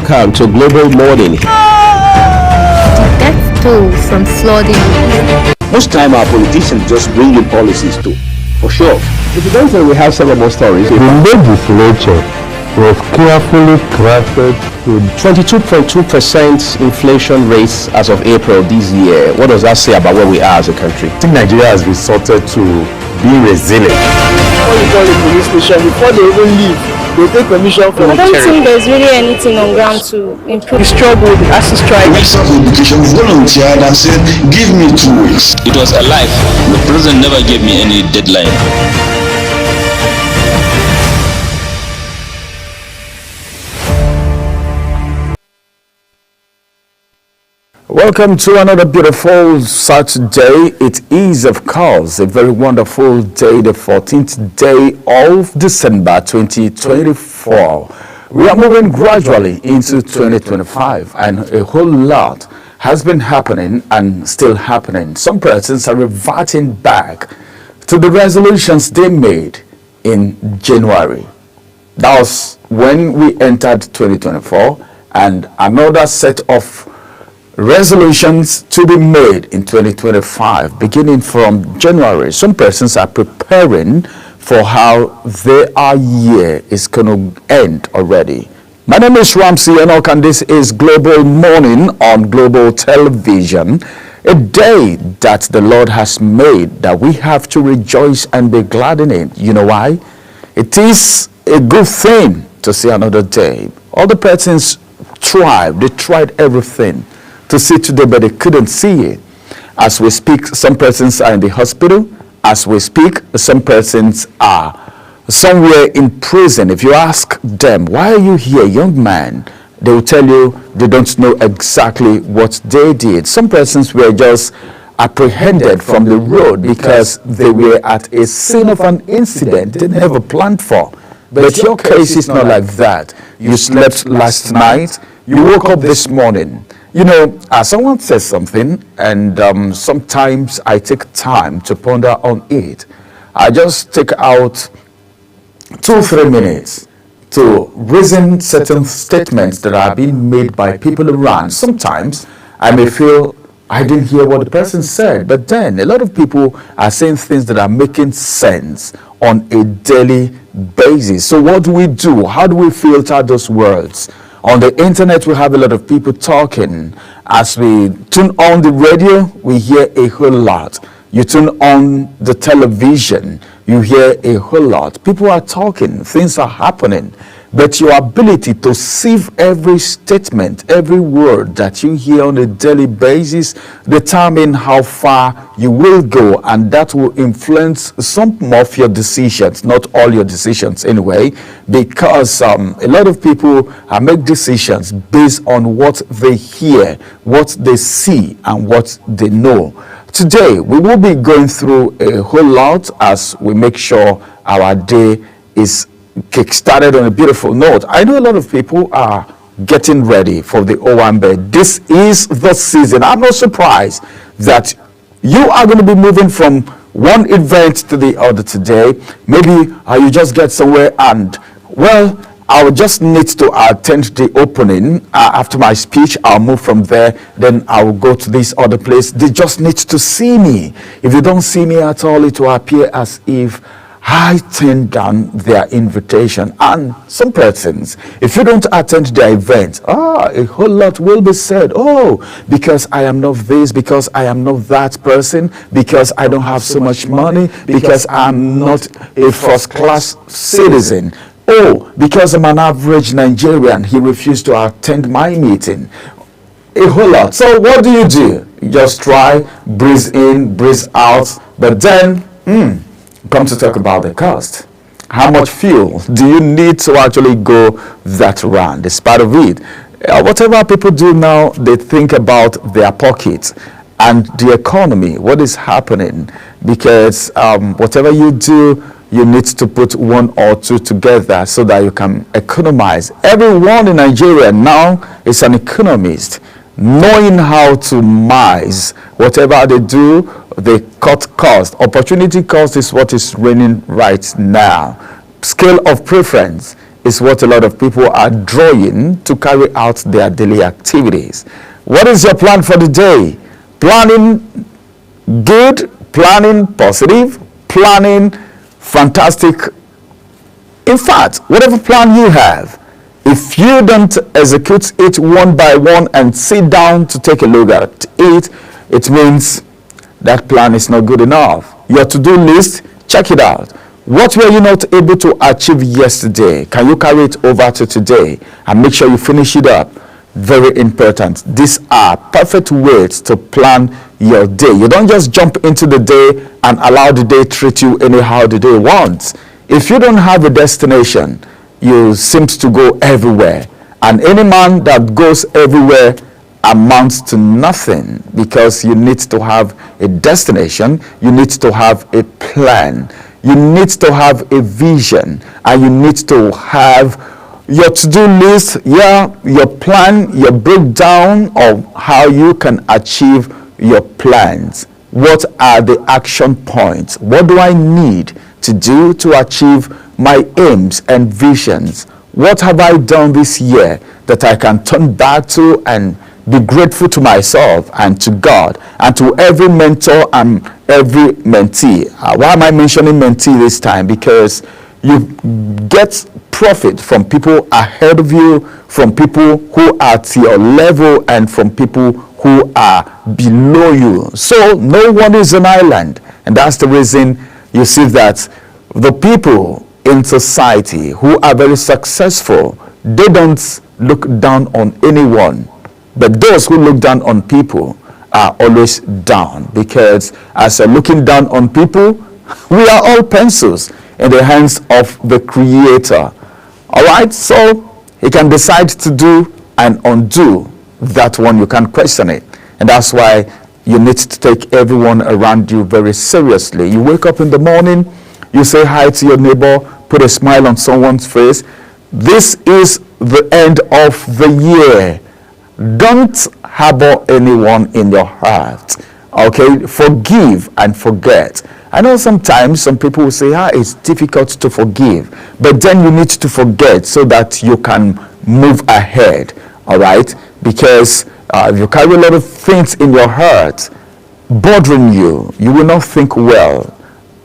Welcome to Global Morning. The death toll from flooding. Most time our politicians just bring in policies too, for sure. If you don't say we have several more stories. The legislature was carefully crafted to 22.2% inflation rates as of April this year. What does that say about where we are as a country? I think Nigeria has resorted to being resilient. Before you call the police station, before they even leave, they take permission from I don't think there's really anything on ground to improve. the struggle, the ASU strike. Minister of Education volunteered and said, give me 2 weeks. It was a life. The president never gave me any deadline. Welcome to another beautiful Saturday. It is, of course, a very wonderful day, the 14th day of December 2024. We are moving gradually into 2025, and a whole lot has been happening and still happening. Some persons are reverting back to the resolutions they made in January. That was when we entered 2024, and another set of resolutions to be made in 2025 beginning from January. Some persons are preparing for how their year is going to end already. My name is Ramsey Enoch, and this is Global Morning on Global Television, a day that the Lord has made that we have to rejoice and be glad in it. You know why? It is a good thing to see another day. All the persons tried everything to see today, but they couldn't see it. As we speak, some persons are in the hospital. As we speak, some persons are somewhere in prison. If you ask them, why are you here, young man? They will tell you they don't know exactly what they did. Some persons were just apprehended from the road because they were at a scene of an incident they never planned for. But your case is not like that. You slept last night, you woke up this morning. You know, someone says something, and sometimes I take time to ponder on it. I just take out 2-3 minutes to reason certain statements that are being made by people around. Sometimes I may feel I didn't hear what the person said, but then a lot of people are saying things that are making sense on a daily basis. So what do? How do we filter those words? On the internet, we have a lot of people talking. As we tune on the radio, we hear a whole lot. You tune on the television, you hear a whole lot. People are talking, things are happening. But your ability to sieve every statement, every word that you hear on a daily basis, determine how far you will go, and that will influence some of your decisions, not all your decisions anyway, because a lot of people make decisions based on what they hear, what they see, and what they know. Today, we will be going through a whole lot as we make sure our day is kick-started on a beautiful note. I know a lot of people are getting ready for the Owambe. This is the season. I'm not surprised that you are going to be moving from one event to the other today. Maybe you just get somewhere and, well, I'll just need to attend the opening. After my speech, I'll move from there. Then I'll go to this other place. They just need to see me. If they don't see me at all, it will appear as if I turned down their invitation. And some persons, if you don't attend their event, a whole lot will be said. Oh, because I am not this, because I am not that person, because I don't have so much money, because I'm not a first-class citizen. Oh, because I'm an average Nigerian, he refused to attend my meeting. A whole lot. So what do? You just try, breathe in, breathe out, but then, come to talk about the cost. How much fuel do you need to actually go that round? It's part of it. Whatever people do now, they think about their pockets and the economy, what is happening, because whatever you do, you need to put one or two together so that you can economize. Everyone in Nigeria now is an economist, knowing how to mize whatever they do. They cut cost. Opportunity cost is what is reigning right now. Scale of preference is what a lot of people are drawing to carry out their daily activities. What is your plan for the day? Planning good, planning positive, planning fantastic. In fact, whatever plan you have, if you don't execute it one by one and sit down to take a look at it, it means that plan is not good enough. Your to-do list, check it out. What were you not able to achieve yesterday? Can you carry it over to today and make sure you finish it up? Very important. These are perfect ways to plan your day. You don't just jump into the day and allow the day treat you anyhow the day wants. If you don't have a destination, you seem to go everywhere. And any man that goes everywhere amounts to nothing, because you need to have a destination, you need to have a plan, you need to have a vision, and you need to have your to-do list, your plan, your breakdown of how you can achieve your plans. What are the action points? What do I need to do to achieve my aims and visions? What have I done this year that I can turn back to and be grateful to myself and to God and to every mentor and every mentee? Why am I mentioning mentee this time? Because you get profit from people ahead of you, from people who are at your level, and from people who are below you. So no one is an island, and that's the reason you see that the people in society who are very successful, they don't look down on anyone, but those who look down on people are always down, because as you're looking down on people, we are all pencils in the hands of the Creator. All right, so he can decide to do and undo that one. You can't question it, and that's why you need to take everyone around you very seriously. You wake up in the morning, you say hi to your neighbor, put a smile on someone's face. This is the end of the year. Don't harbor anyone in your heart. Okay, forgive and forget. I know sometimes some people will say, it's difficult to forgive, but then you need to forget so that you can move ahead. All right, because if you carry a lot of things in your heart bothering you, you will not think well.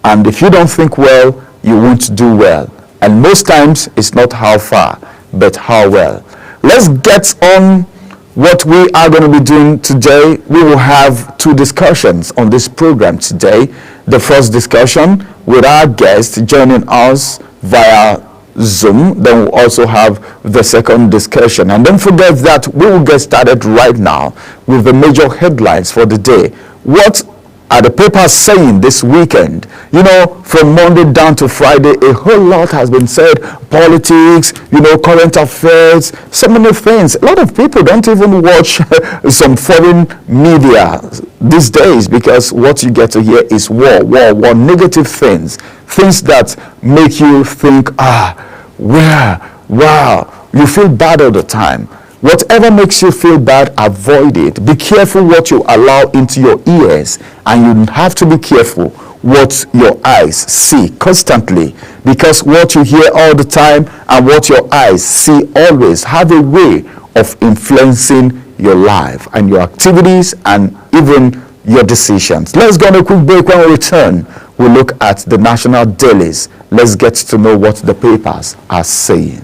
And if you don't think well, you won't do well. And most times, it's not how far, but how well. Let's get on what we are going to be doing today. We will have two discussions on this program today. The first discussion with our guest joining us via Zoom. Then we'll also have the second discussion. And don't forget that we will get started right now with the major headlines for the day. What are the papers saying this weekend? You know, from Monday down to Friday, a whole lot has been said. Politics, current affairs, so many things. A lot of people don't even watch some foreign media these days, because what you get to hear is war, negative things that make you think, wow, you feel bad all the time. Whatever makes you feel bad, avoid it. Be careful what you allow into your ears, and you have to be careful what your eyes see constantly, because what you hear all the time and what your eyes see always have a way of influencing your life and your activities and even your decisions. Let's go on a quick break. When we return, we'll look at the national dailies. Let's get to know what the papers are saying.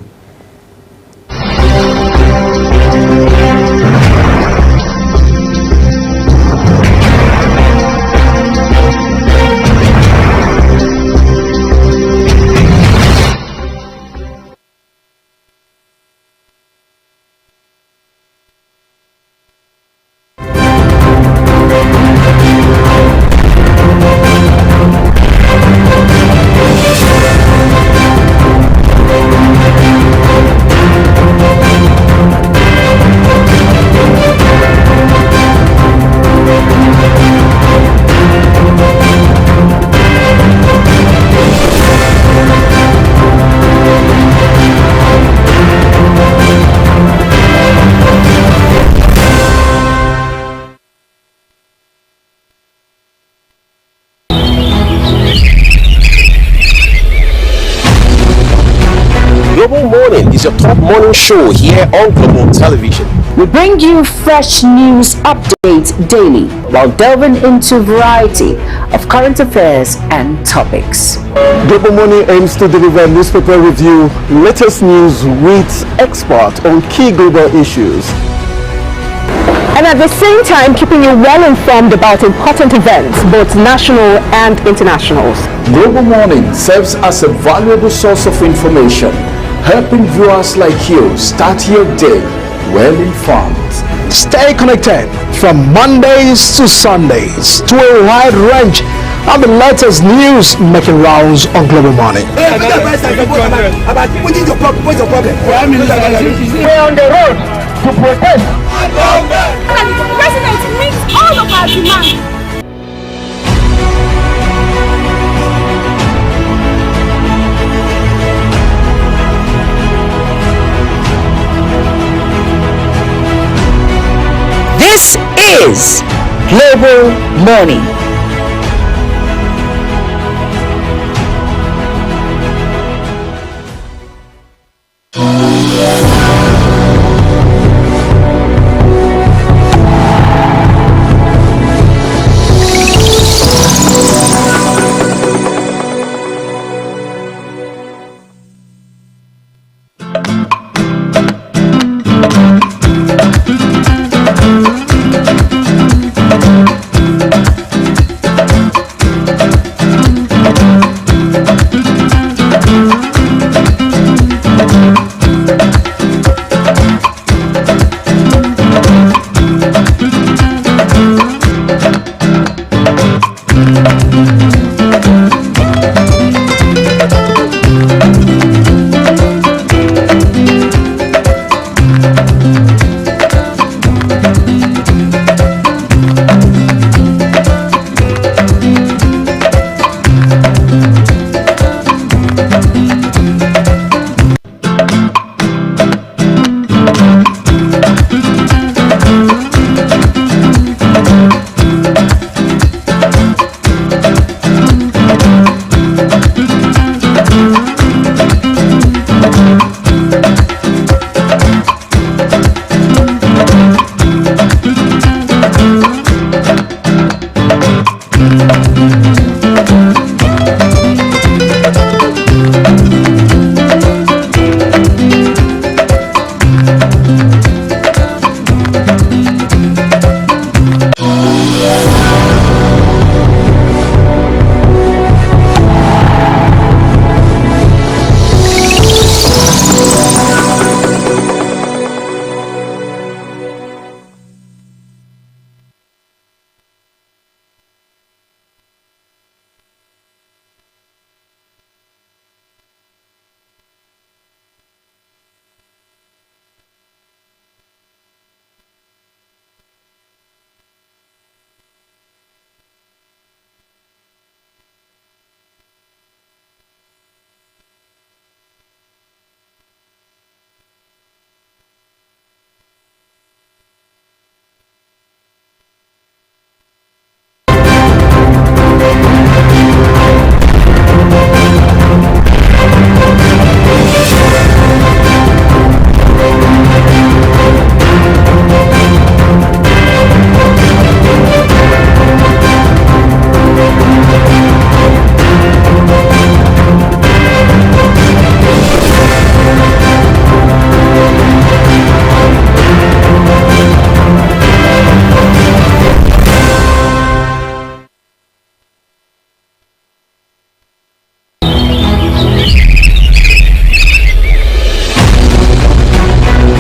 top morning show here on Global Television. We bring you fresh news updates daily while delving into a variety of current affairs and topics. Global Morning aims to deliver newspaper review, latest news with experts on key global issues. And at the same time, keeping you well informed about important events, both national and international. Global Morning serves as a valuable source of information, helping viewers like you start your day well informed. Stay connected from Mondays to Sundays to a wide range of the latest news making rounds on Global Morning. We're on the road to protest. The president meets all of our demands. This is Global Morning.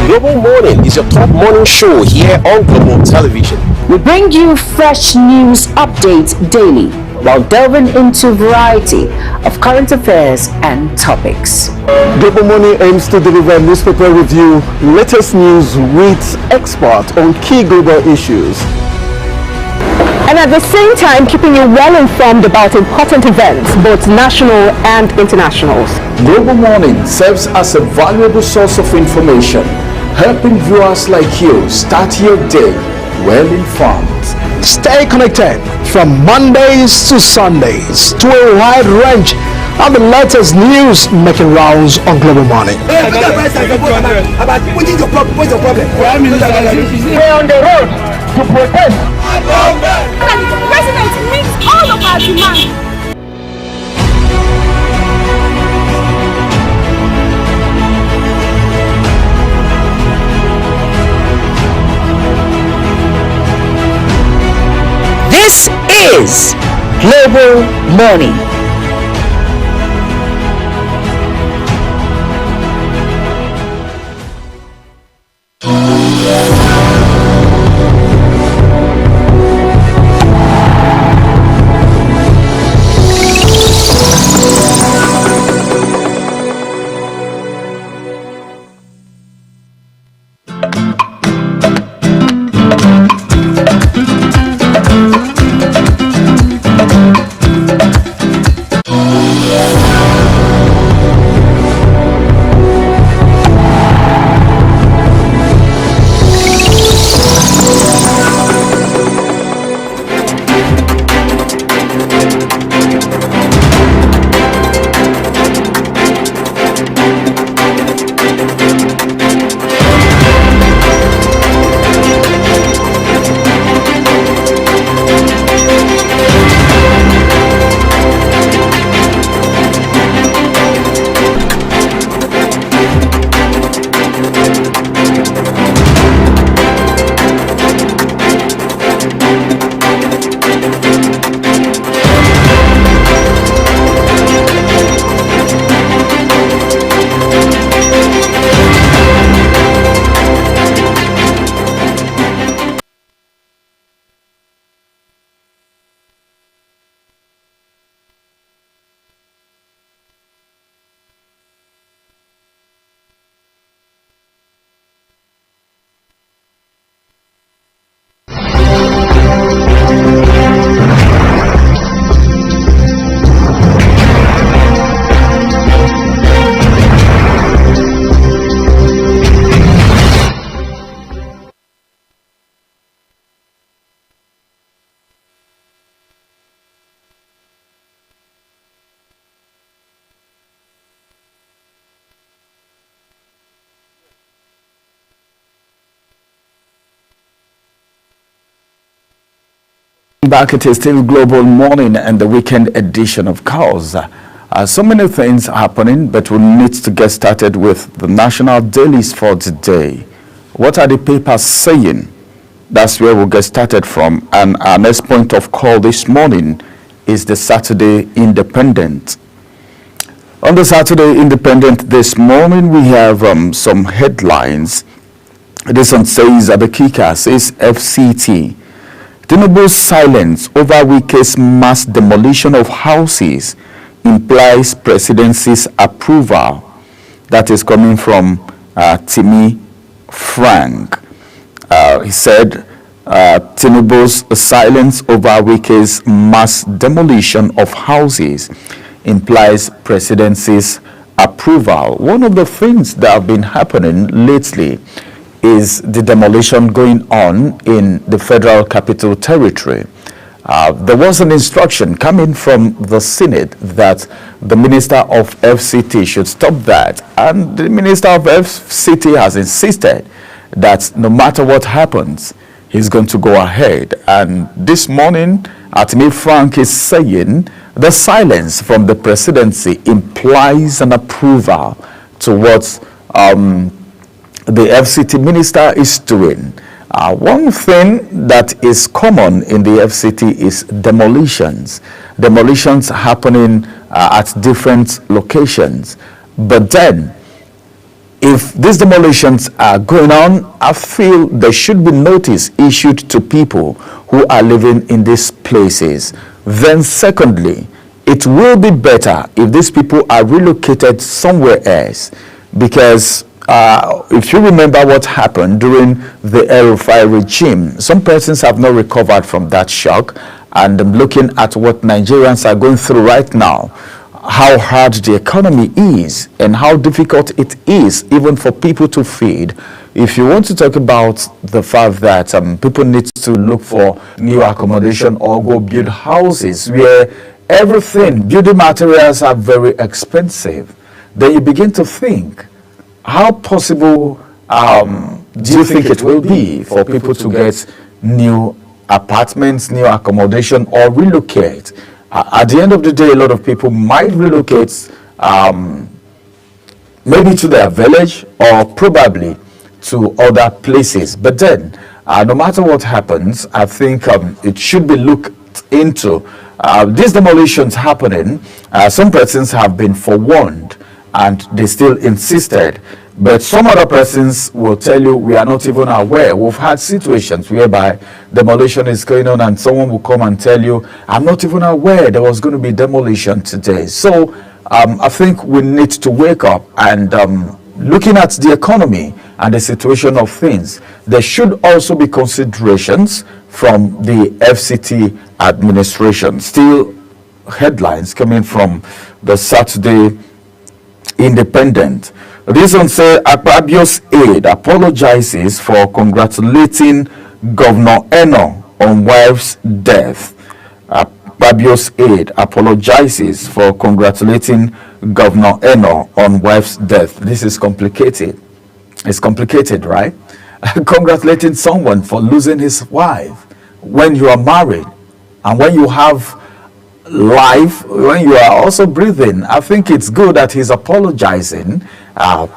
Global Morning is your top morning show here on Global Television. We bring you fresh news updates daily while delving into a variety of current affairs and topics. Global Morning aims to deliver newspaper review, latest news with experts on key global issues. And at the same time, keeping you well informed about important events, both national and international. Global Morning serves as a valuable source of information, helping viewers like you start your day well informed. Stay connected from Mondays to Sundays to a wide range and the latest news making rounds on Global Morning. We're on the road to protest. The president meets all of our demands. This is Global Morning. Back, it is still Global Morning and the weekend edition of Cause. So many things happening, but we need to get started with the national dailies for today. What are the papers saying? That's where we'll get started from. And our next point of call this morning is the Saturday Independent. On the Saturday Independent this morning, we have some headlines. This one says, Abekika says FCT. Tinubu's silence over Wike's mass demolition of houses implies presidency's approval. That is coming from Timi Frank. He said Tinubu's silence over Wike's mass demolition of houses implies presidency's approval. One of the things that have been happening lately is the demolition going on in the Federal Capital Territory. There was an instruction coming from the Senate that the Minister of FCT should stop that. And the Minister of FCT has insisted that no matter what happens, he's going to go ahead. And this morning, Atimi Frank is saying the silence from the presidency implies an approval towards the FCT minister is doing. One thing that is common in the FCT is demolitions. Demolitions happening at different locations. But then, if these demolitions are going on, I feel there should be notice issued to people who are living in these places. Then secondly, it will be better if these people are relocated somewhere else, because if you remember what happened during the El-Rufai regime, some persons have not recovered from that shock. And looking at what Nigerians are going through right now, how hard the economy is and how difficult it is even for people to feed. If you want to talk about the fact that people need to look for new accommodation or go build houses where everything, building materials are very expensive. Then you begin to think, how possible do you think it will be for people to get new apartments, new accommodation, or relocate? At the end of the day, a lot of people might relocate maybe to their village or probably to other places. But then, no matter what happens, I think it should be looked into. These demolitions happening, some persons have been forewarned and they still insisted. But some other persons will tell you, we are not even aware. We've had situations whereby demolition is going on and someone will come and tell you, I'm not even aware there was going to be demolition today. So I think we need to wake up and looking at the economy and the situation of things, there should also be considerations from the FCT administration. Still headlines coming from the Saturday Independent. This one say Akpabio's aide apologizes for congratulating Governor Eno on wife's death. Akpabio's aide apologizes for congratulating Governor Eno on wife's death. This is complicated. It's complicated, right? Congratulating someone for losing his wife when you are married and when you have life, when you are also breathing. I think it's good that he's apologizing.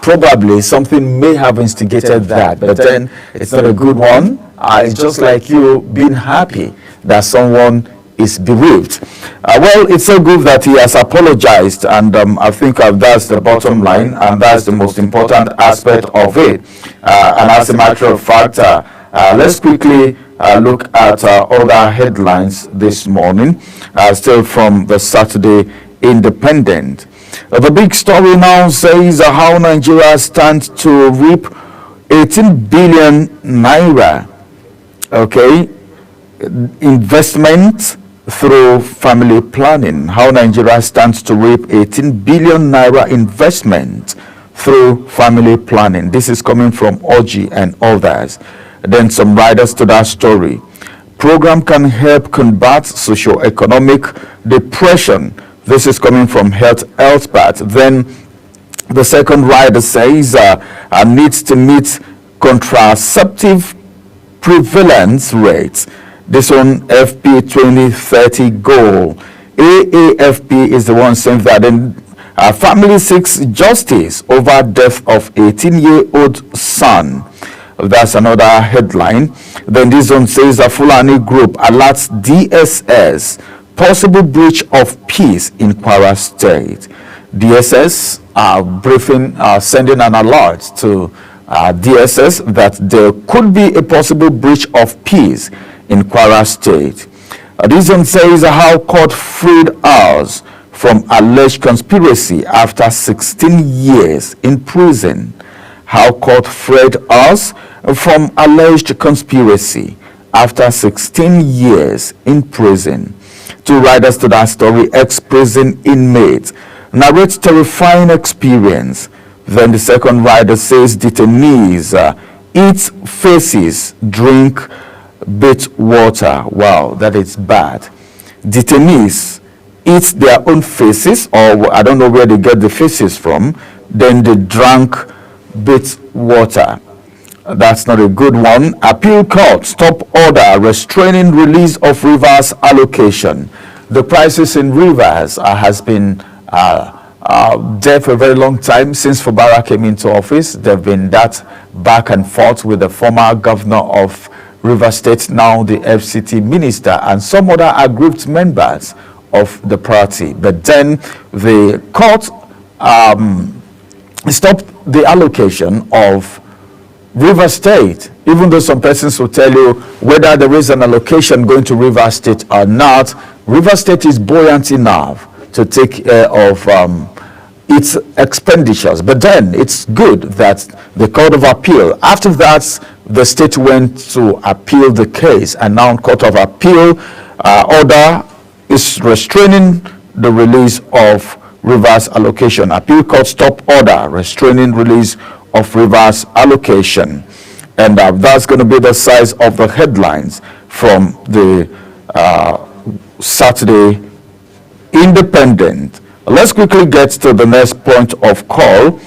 Probably something may have instigated that, but then it's not a good one. It's just like you being happy that someone is bereaved. Well, it's so good that he has apologized, and I think that's the bottom line, and that's the most important aspect of it. And as a matter of fact, let's quickly look at other headlines this morning, still from the Saturday Independent. The big story now says how Nigeria stands to reap 18 billion naira, okay, investment through family planning. How Nigeria stands to reap 18 billion naira investment through family planning. This is coming from Oji and others. Then some riders to that story. Program can help combat socio-economic depression. This is coming from Health Part. Then the second rider says needs to meet contraceptive prevalence rates. This one, FP 2030 goal. AAFP is the one saying that family seeks justice over death of 18-year-old son. That's another headline. Then this one says a Fulani group alerts DSS possible breach of peace in Kwara State. DSS briefing, sending an alert to DSS that there could be a possible breach of peace in Kwara State. This one says how court freed us from alleged conspiracy after 16 years in prison. How court freed us from alleged conspiracy after 16 years in prison. Two riders to that story, ex-prison inmate narrates terrifying experience. Then the second rider says detainees eat faces, drink bit water. Wow, that is bad. Detainees eat their own faces, or I don't know where they get the faces from, then they drank bit water. That's not a good one. Appeal court stop order restraining release of Rivers allocation. The prices in Rivers has been there for a very long time since Fubara came into office. There have been that back and forth with the former governor of Rivers State, now the FCT minister, and some other aggrieved members of the party. But then the court stopped the allocation of Rivers State, even though some persons will tell you whether there is an allocation going to Rivers State or not. Rivers State is buoyant enough to take care of its expenditures. But then it's good that the Court of Appeal, after that, the state went to appeal the case, and now Court of Appeal order is restraining the release of Rivers allocation. Appeal court stop order restraining release of Rivers allocation. And that's going to be the size of the headlines from the Saturday Independent. Let's quickly get to the next point of call.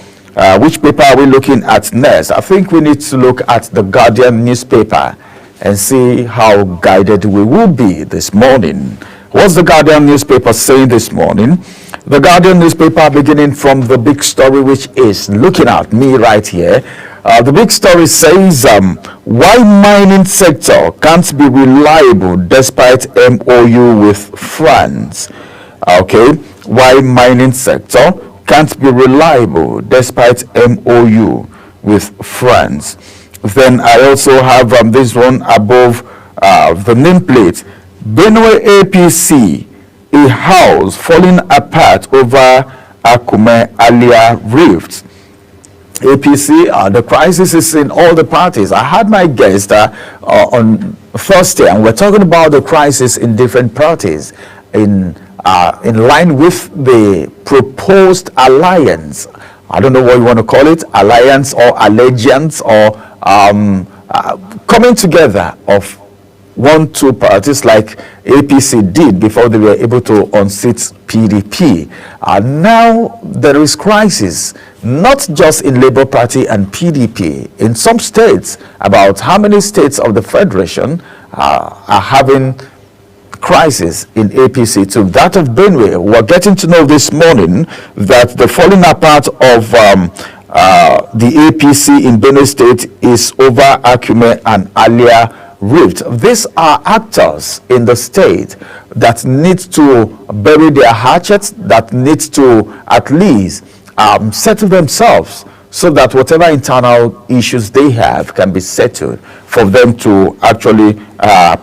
Which paper are we looking at next? I think we need to look at the Guardian newspaper and see how guided we will be this morning. What's the Guardian newspaper saying this morning? The Guardian newspaper, beginning from the big story, which is looking at me right here. The big story says, why mining sector can't be reliable despite MOU with France. Okay, why mining sector can't be reliable despite MOU with France. Then I also have this one above the nameplate. Benue APC, a house falling apart over Akume Alia rift. APC, the crisis is in all the parties. I had my guest on Thursday, and we're talking about the crisis in different parties in line with the proposed alliance. I don't know what you want to call it, alliance or allegiance, or coming together of two parties like APC did before they were able to unseat PDP. Now there is crisis, not just in Labour Party and PDP. In some states, about how many states of the Federation are having crisis in APC to that of Benue. We're getting to know this morning that the falling apart of the APC in Benue State is over Akume and Alia rift. These are actors in the state that need to bury their hatchets, that need to at least settle themselves so that whatever internal issues they have can be settled for them to actually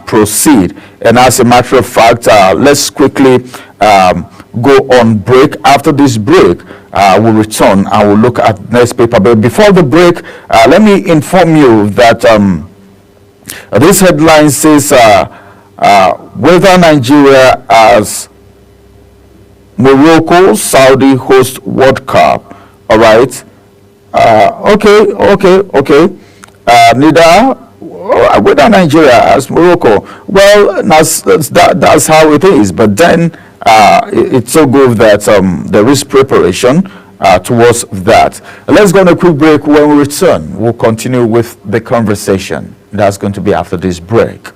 proceed. And as a matter of fact, let's quickly go on break. After this break, we'll return and we'll look at the next paper. But before the break, let me inform you that this headline says whether Nigeria as Morocco, Saudi host World Cup. All right. Okay. Neither whether Nigeria as Morocco. Well, that's how it is. But then it's so good that there is preparation towards that. Let's go on a quick break. When we return, we'll continue with the conversation. That's going to be after this break.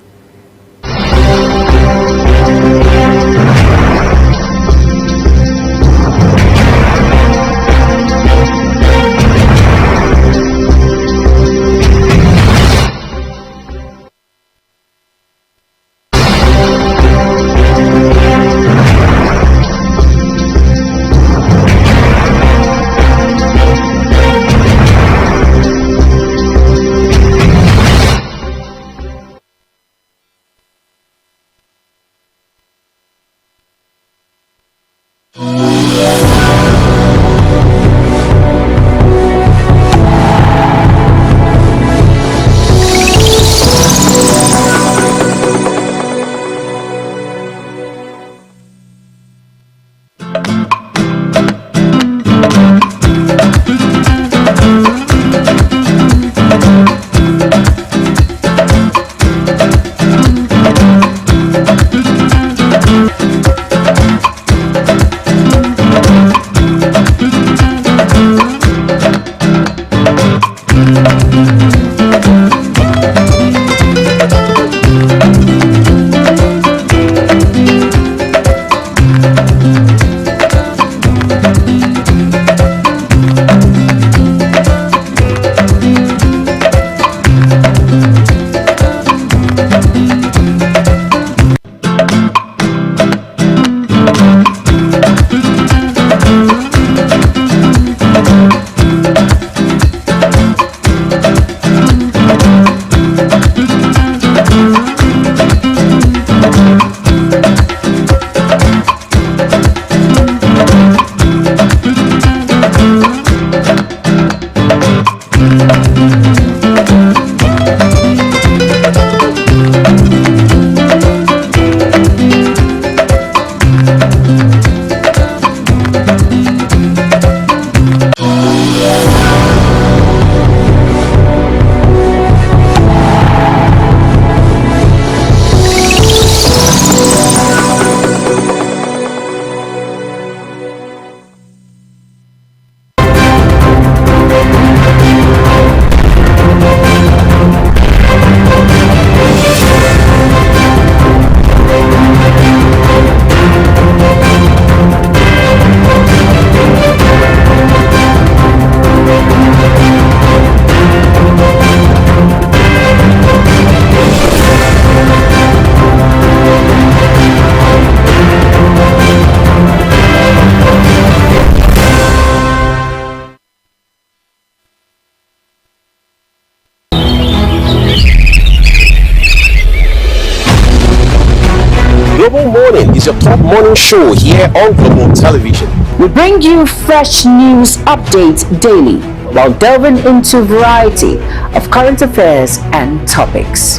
is your top morning show here on Global Television. We bring you fresh news updates daily while delving into a variety of current affairs and topics.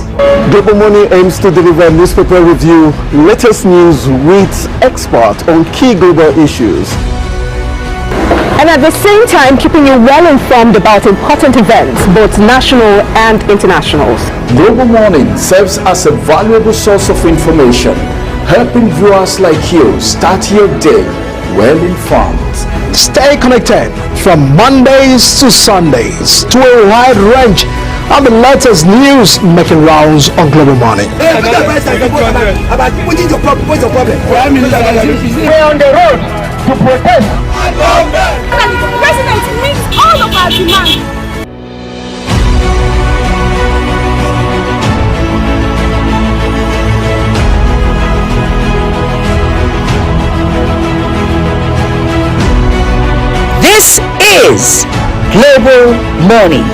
Global Morning aims to deliver newspaper review, latest news with experts on key global issues. And at the same time, keeping you well informed about important events, both national and internationals. Global Morning serves as a valuable source of information, helping viewers like you start your day well informed. Stay connected from Mondays to Sundays to a wide range of the latest news making rounds on Global Morning. We're on the road to protest. The president meets all of our demands. This is Global Morning.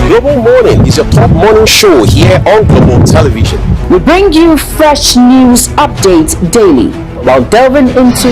Global Morning is your top morning show here on Global Television. We bring you fresh news updates daily while delving into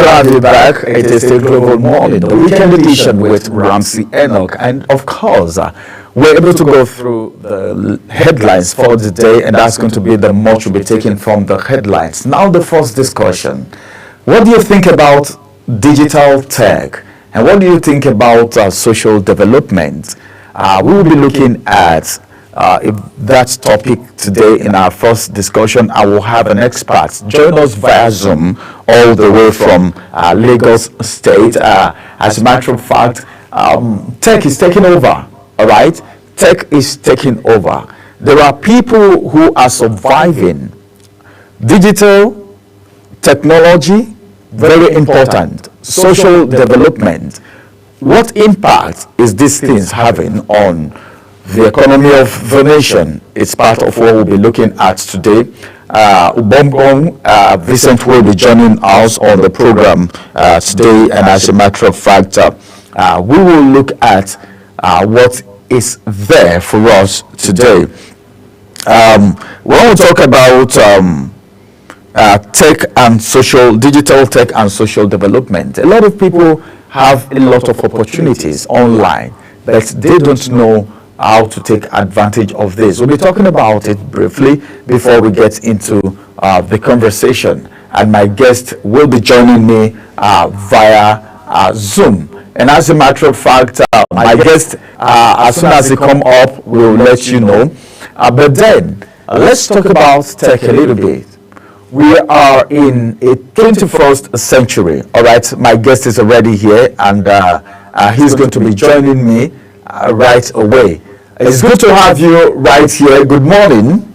I'll be back. It is still Global Morning, the weekend edition with Ramsey Enoch. And of course, we're able to go through the headlines for the day, and that's going to be the much will be taken from the headlines. Now, the first discussion. What do you think about digital tech And what do you think about social development? We will be looking at that topic today in our first discussion. I will have an expert join us via Zoom all the way from Lagos State. As a matter of fact, tech is taking over, all right? Tech is taking over. There are people who are surviving. Digital, technology, very important. Social development. What impact is these things having on the economy of the nation? It's part of what we'll be looking at today. Ubombong Vincent will be joining us on the program today, and as a matter of fact, we will look at what is there for us today. We want to talk about tech and digital tech and social development. A lot of people have a lot of opportunities online, but they don't know how to take advantage of this. We'll be talking about it briefly before we get into the conversation. And my guest will be joining me via Zoom. And as a matter of fact, my guest, as soon as they come up, we'll let you know. But then, let's talk about tech a little bit. We are in a 21st century. All right, my guest is already here, and he's going to be joining me right away. It's good to have you right here. Good morning.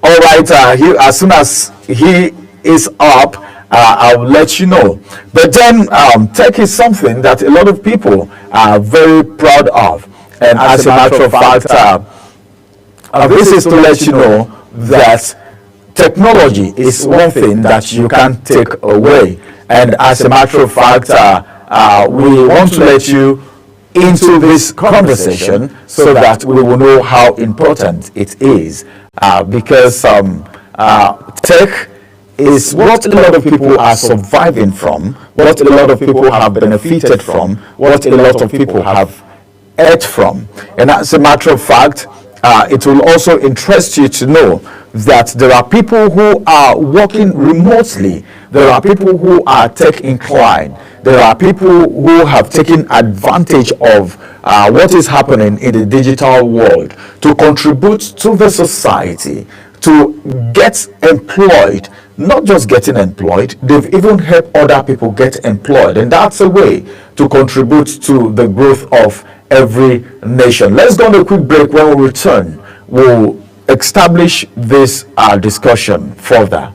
All right, as soon as he is up, I'll let you know. But then tech is something that a lot of people are very proud of. And as a matter of fact, this is to let you know that technology is one thing that you can't take away. And as a matter of fact, we want to let you into this conversation so that we will know how important it is. Because tech is what a lot of people are surviving from, what a lot of people have benefited from, what a lot of people have ate from. And as a matter of fact, it will also interest you to know that there are people who are working remotely. There are people who are tech inclined. There are people who have taken advantage of what is happening in the digital world to contribute to the society, to get employed. Not just getting employed, they've even helped other people get employed. And that's a way to contribute to the growth of every nation. Let's go on a quick break. When we return, we'll establish this discussion further.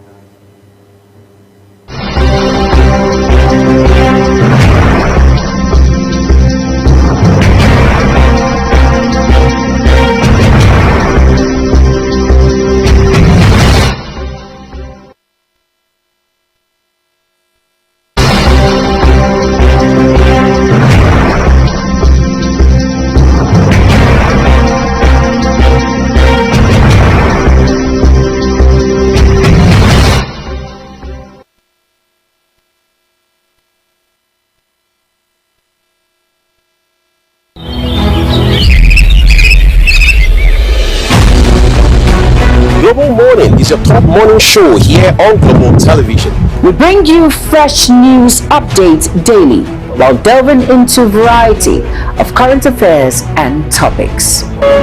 Global Morning is your top morning show here on Global Television. We bring you fresh news updates daily while delving into a variety of current affairs and topics.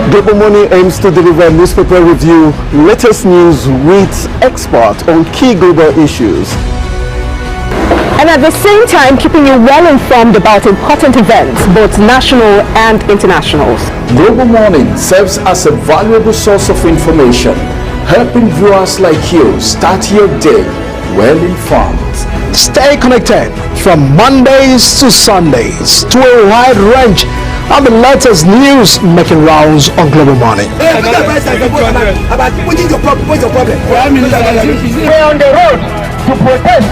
Global Morning aims to deliver newspaper review, latest news with experts on key global issues. And at the same time, keeping you well informed about important events, both national and internationals. Global Morning serves as a valuable source of information, helping viewers like you start your day well informed. Stay connected from Mondays to Sundays to a wide range of the latest news making rounds on Global Morning. We're on the road to protest.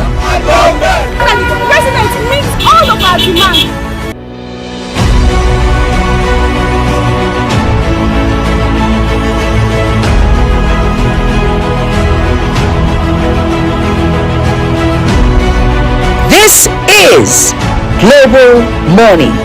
The president meets all of our demands. This is Global Morning.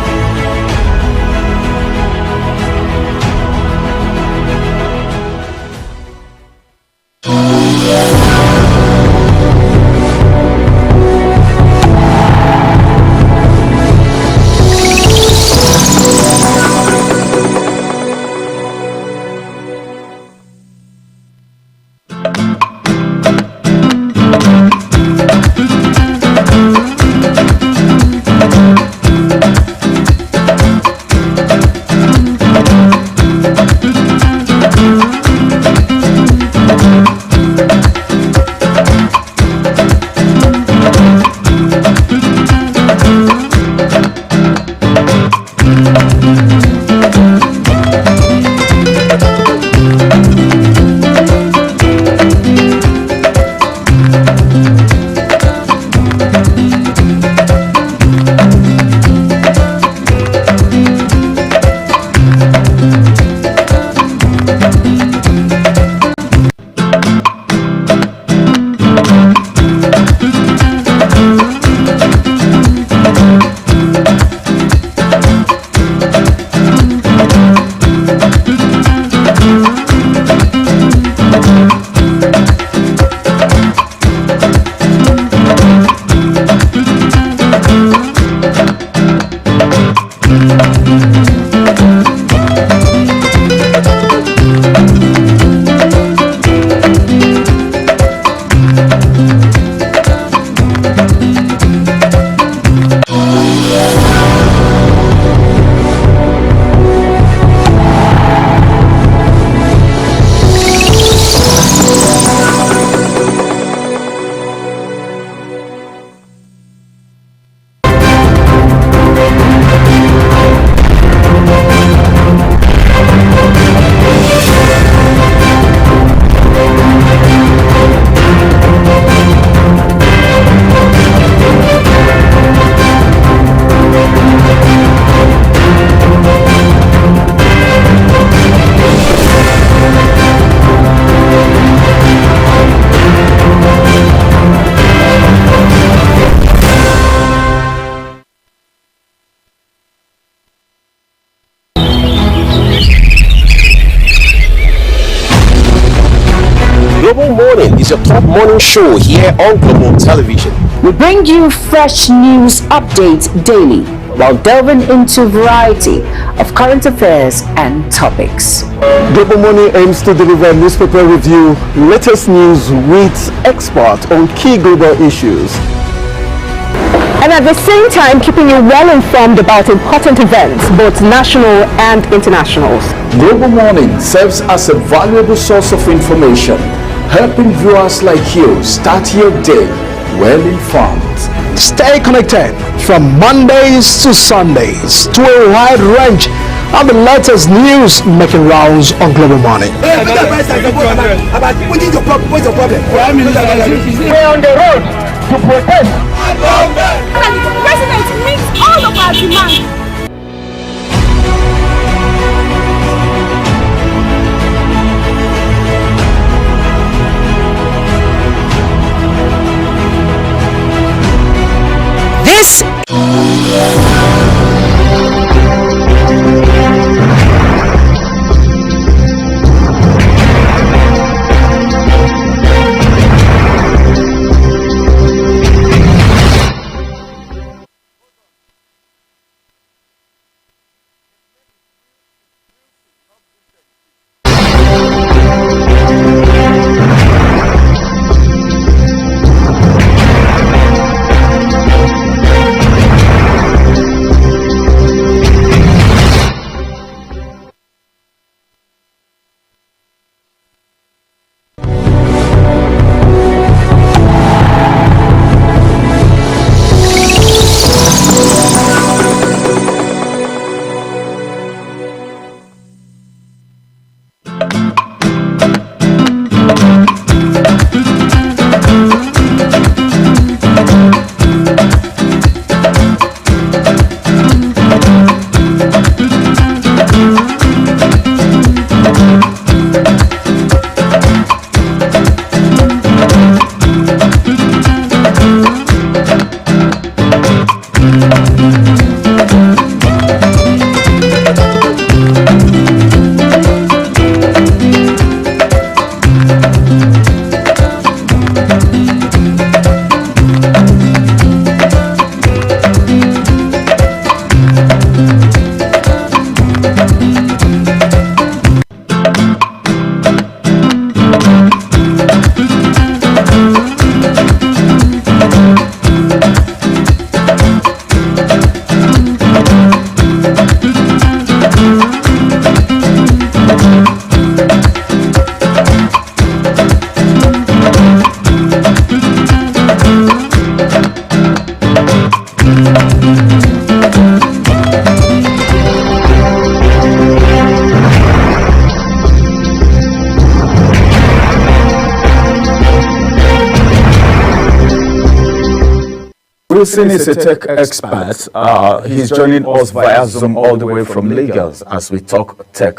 Global Morning is your top morning show here on Global Television. We bring you fresh news updates daily while delving into a variety of current affairs and topics. Global Morning aims to deliver newspaper review, latest news with experts on key global issues. And at the same time, keeping you well informed about important events, both national and international. Global Morning serves as a valuable source of information, helping viewers like you start your day well informed. Stay connected from Mondays to Sundays to a wide range of the latest news making rounds on Global Morning. We're on the road to protest. The president meets all of our demands. This Wilson is a tech expert. He's joining us via Zoom all the way from Lagos as we talk tech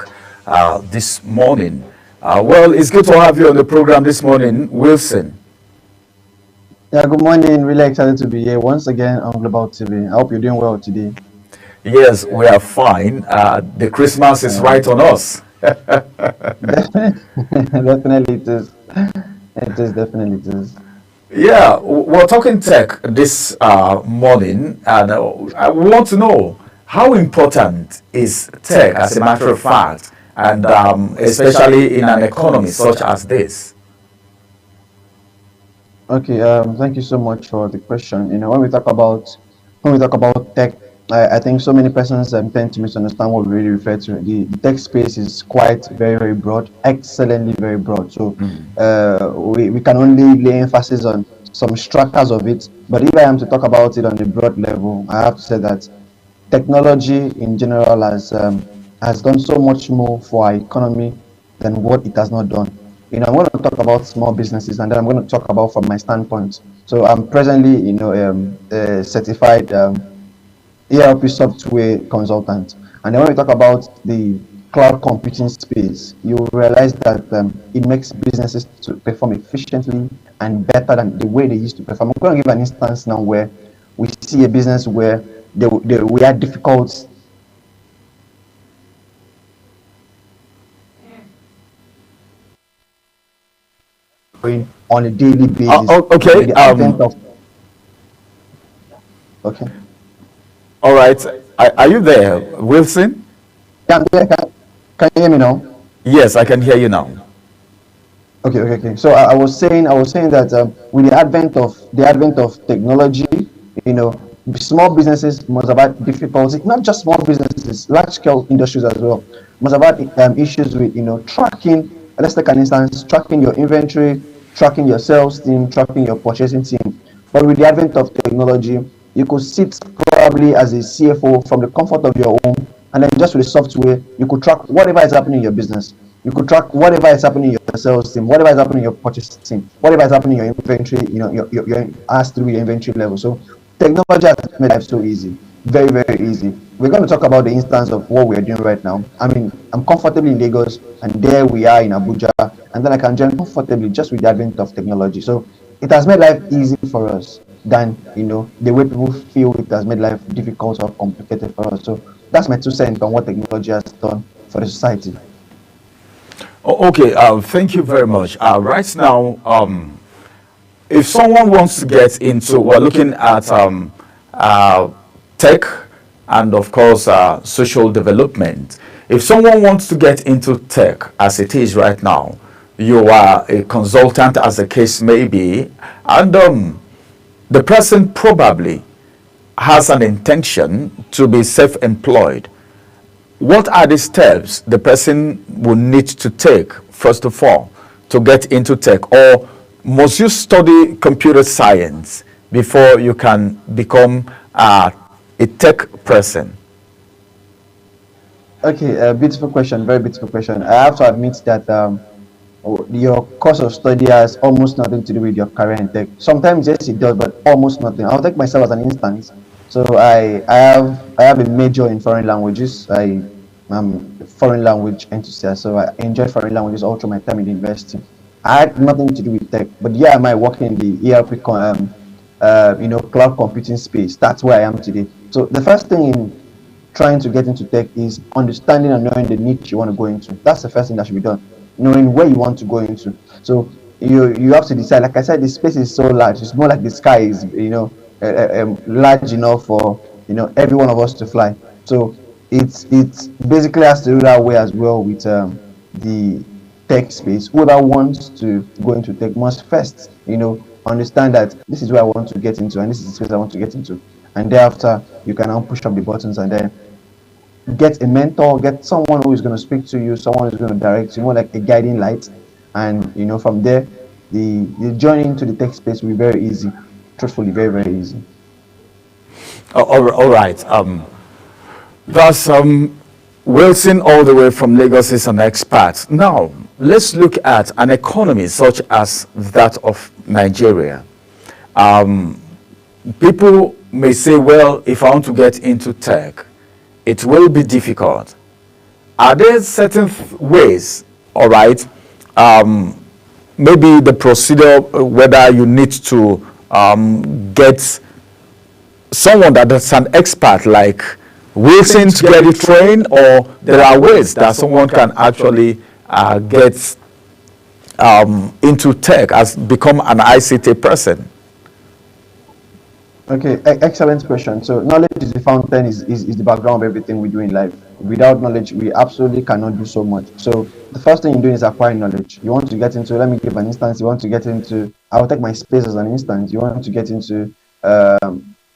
this morning. Well, it's good to have you on the program this morning, Wilson. Yeah, good morning. Really excited to be here once again on Global TV. I hope you're doing well today. Yes, we are fine. The Christmas is right on us. Definitely it is. Definitely it is. Yeah, we're talking tech this morning, and I want to know how important is tech as a matter of fact, and especially in an economy such as this. Okay, thank you so much for the question. You know, when we talk about tech, I think so many persons tend to misunderstand what we really refer to. The tech space is quite very broad, excellently very broad. So we can only lay emphasis on some strata of it. But if I am to talk about it on a broad level, I have to say that technology in general has done so much more for our economy than what it has not done. You know, I'm going to talk about small businesses, and then I'm going to talk about from my standpoint. So I'm presently, you know, a certified ERP software consultant. And then when we talk about the cloud computing space, you realize that it makes businesses to perform efficiently and better than the way they used to perform. I'm going to give an instance now where we see a business where we had difficult going on a daily basis. Okay. With the advent of, okay. All right. Are you there, Wilson? Yeah, I'm there. Can you hear me now? Yes, I can hear you now. Okay. So I was saying that with the advent of technology, small businesses must have had difficulty. Not just small businesses, large scale industries as well must have had issues with tracking. Let's take an instance: tracking your inventory, tracking your sales team, tracking your purchasing team. But with the advent of technology, you could sit probably as a CFO from the comfort of your home, and then just with the software, you could track whatever is happening in your business. You could track whatever is happening in your sales team, whatever is happening in your purchase team, whatever is happening in your inventory, your as through your inventory level. So technology has made life so easy, very, very easy. We're going to talk about the instance of what we're doing right now. I mean, I'm comfortably in Lagos, and there we are in Abuja, and then I can join comfortably just with the advent of technology. So it has made life easy for us than the way people feel it has made life difficult or complicated for us. So that's my 2 cents on what technology has done for the society. Okay, thank you very much. Right now, if someone wants to get into, we're looking at tech and of course social development. If someone wants to get into tech as it is right now, you are a consultant as the case may be, and the person probably has an intention to be self-employed. What are the steps the person will need to take, first of all, to get into tech? Or must you study computer science before you can become a tech person? Okay, beautiful question, very beautiful question. I have to admit that your course of study has almost nothing to do with your career in tech. Sometimes yes it does, but almost nothing. I'll take myself as an instance. So I have a major in foreign languages. I'm a foreign language enthusiast, so I enjoy foreign languages all through my time in the university. I had nothing to do with tech, but yeah, I might work in the ERP cloud computing space. That's where I am today. So the first thing in trying to get into tech is understanding and knowing the niche you want to go into. That's the first thing that should be done. Knowing where you want to go into. So you have to decide. Like I said, the space is so large. It's more like the sky is large enough for every one of us to fly. So it's basically has to do that way as well with the tech space. Whoever wants to go into tech must first understand that this is where I want to get into and this is the space I want to get into, and thereafter you can now push up the buttons and then get a mentor, get someone who is going to speak to you, someone who's going to direct you, more like a guiding light, and from there the journey into the tech space will be very easy. Truthfully, very, very easy. All right. That's Wilson all the way from Lagos is an expert. Now, let's look at an economy such as that of Nigeria. People may say, well, if I want to get into tech, it will be difficult. Are there certain ways, all right, maybe the procedure, whether you need to get someone that is an expert like Wilson to get it trained, or there are ways that someone can actually get into tech, as become an ICT person? Okay, excellent question. So knowledge is the fountain, is the background of everything we do in life. Without knowledge, we absolutely cannot do so much. So the first thing you do is acquire knowledge. You want to get into, let me give an instance, you want to get into, I'll take my space as an instance. You want to get into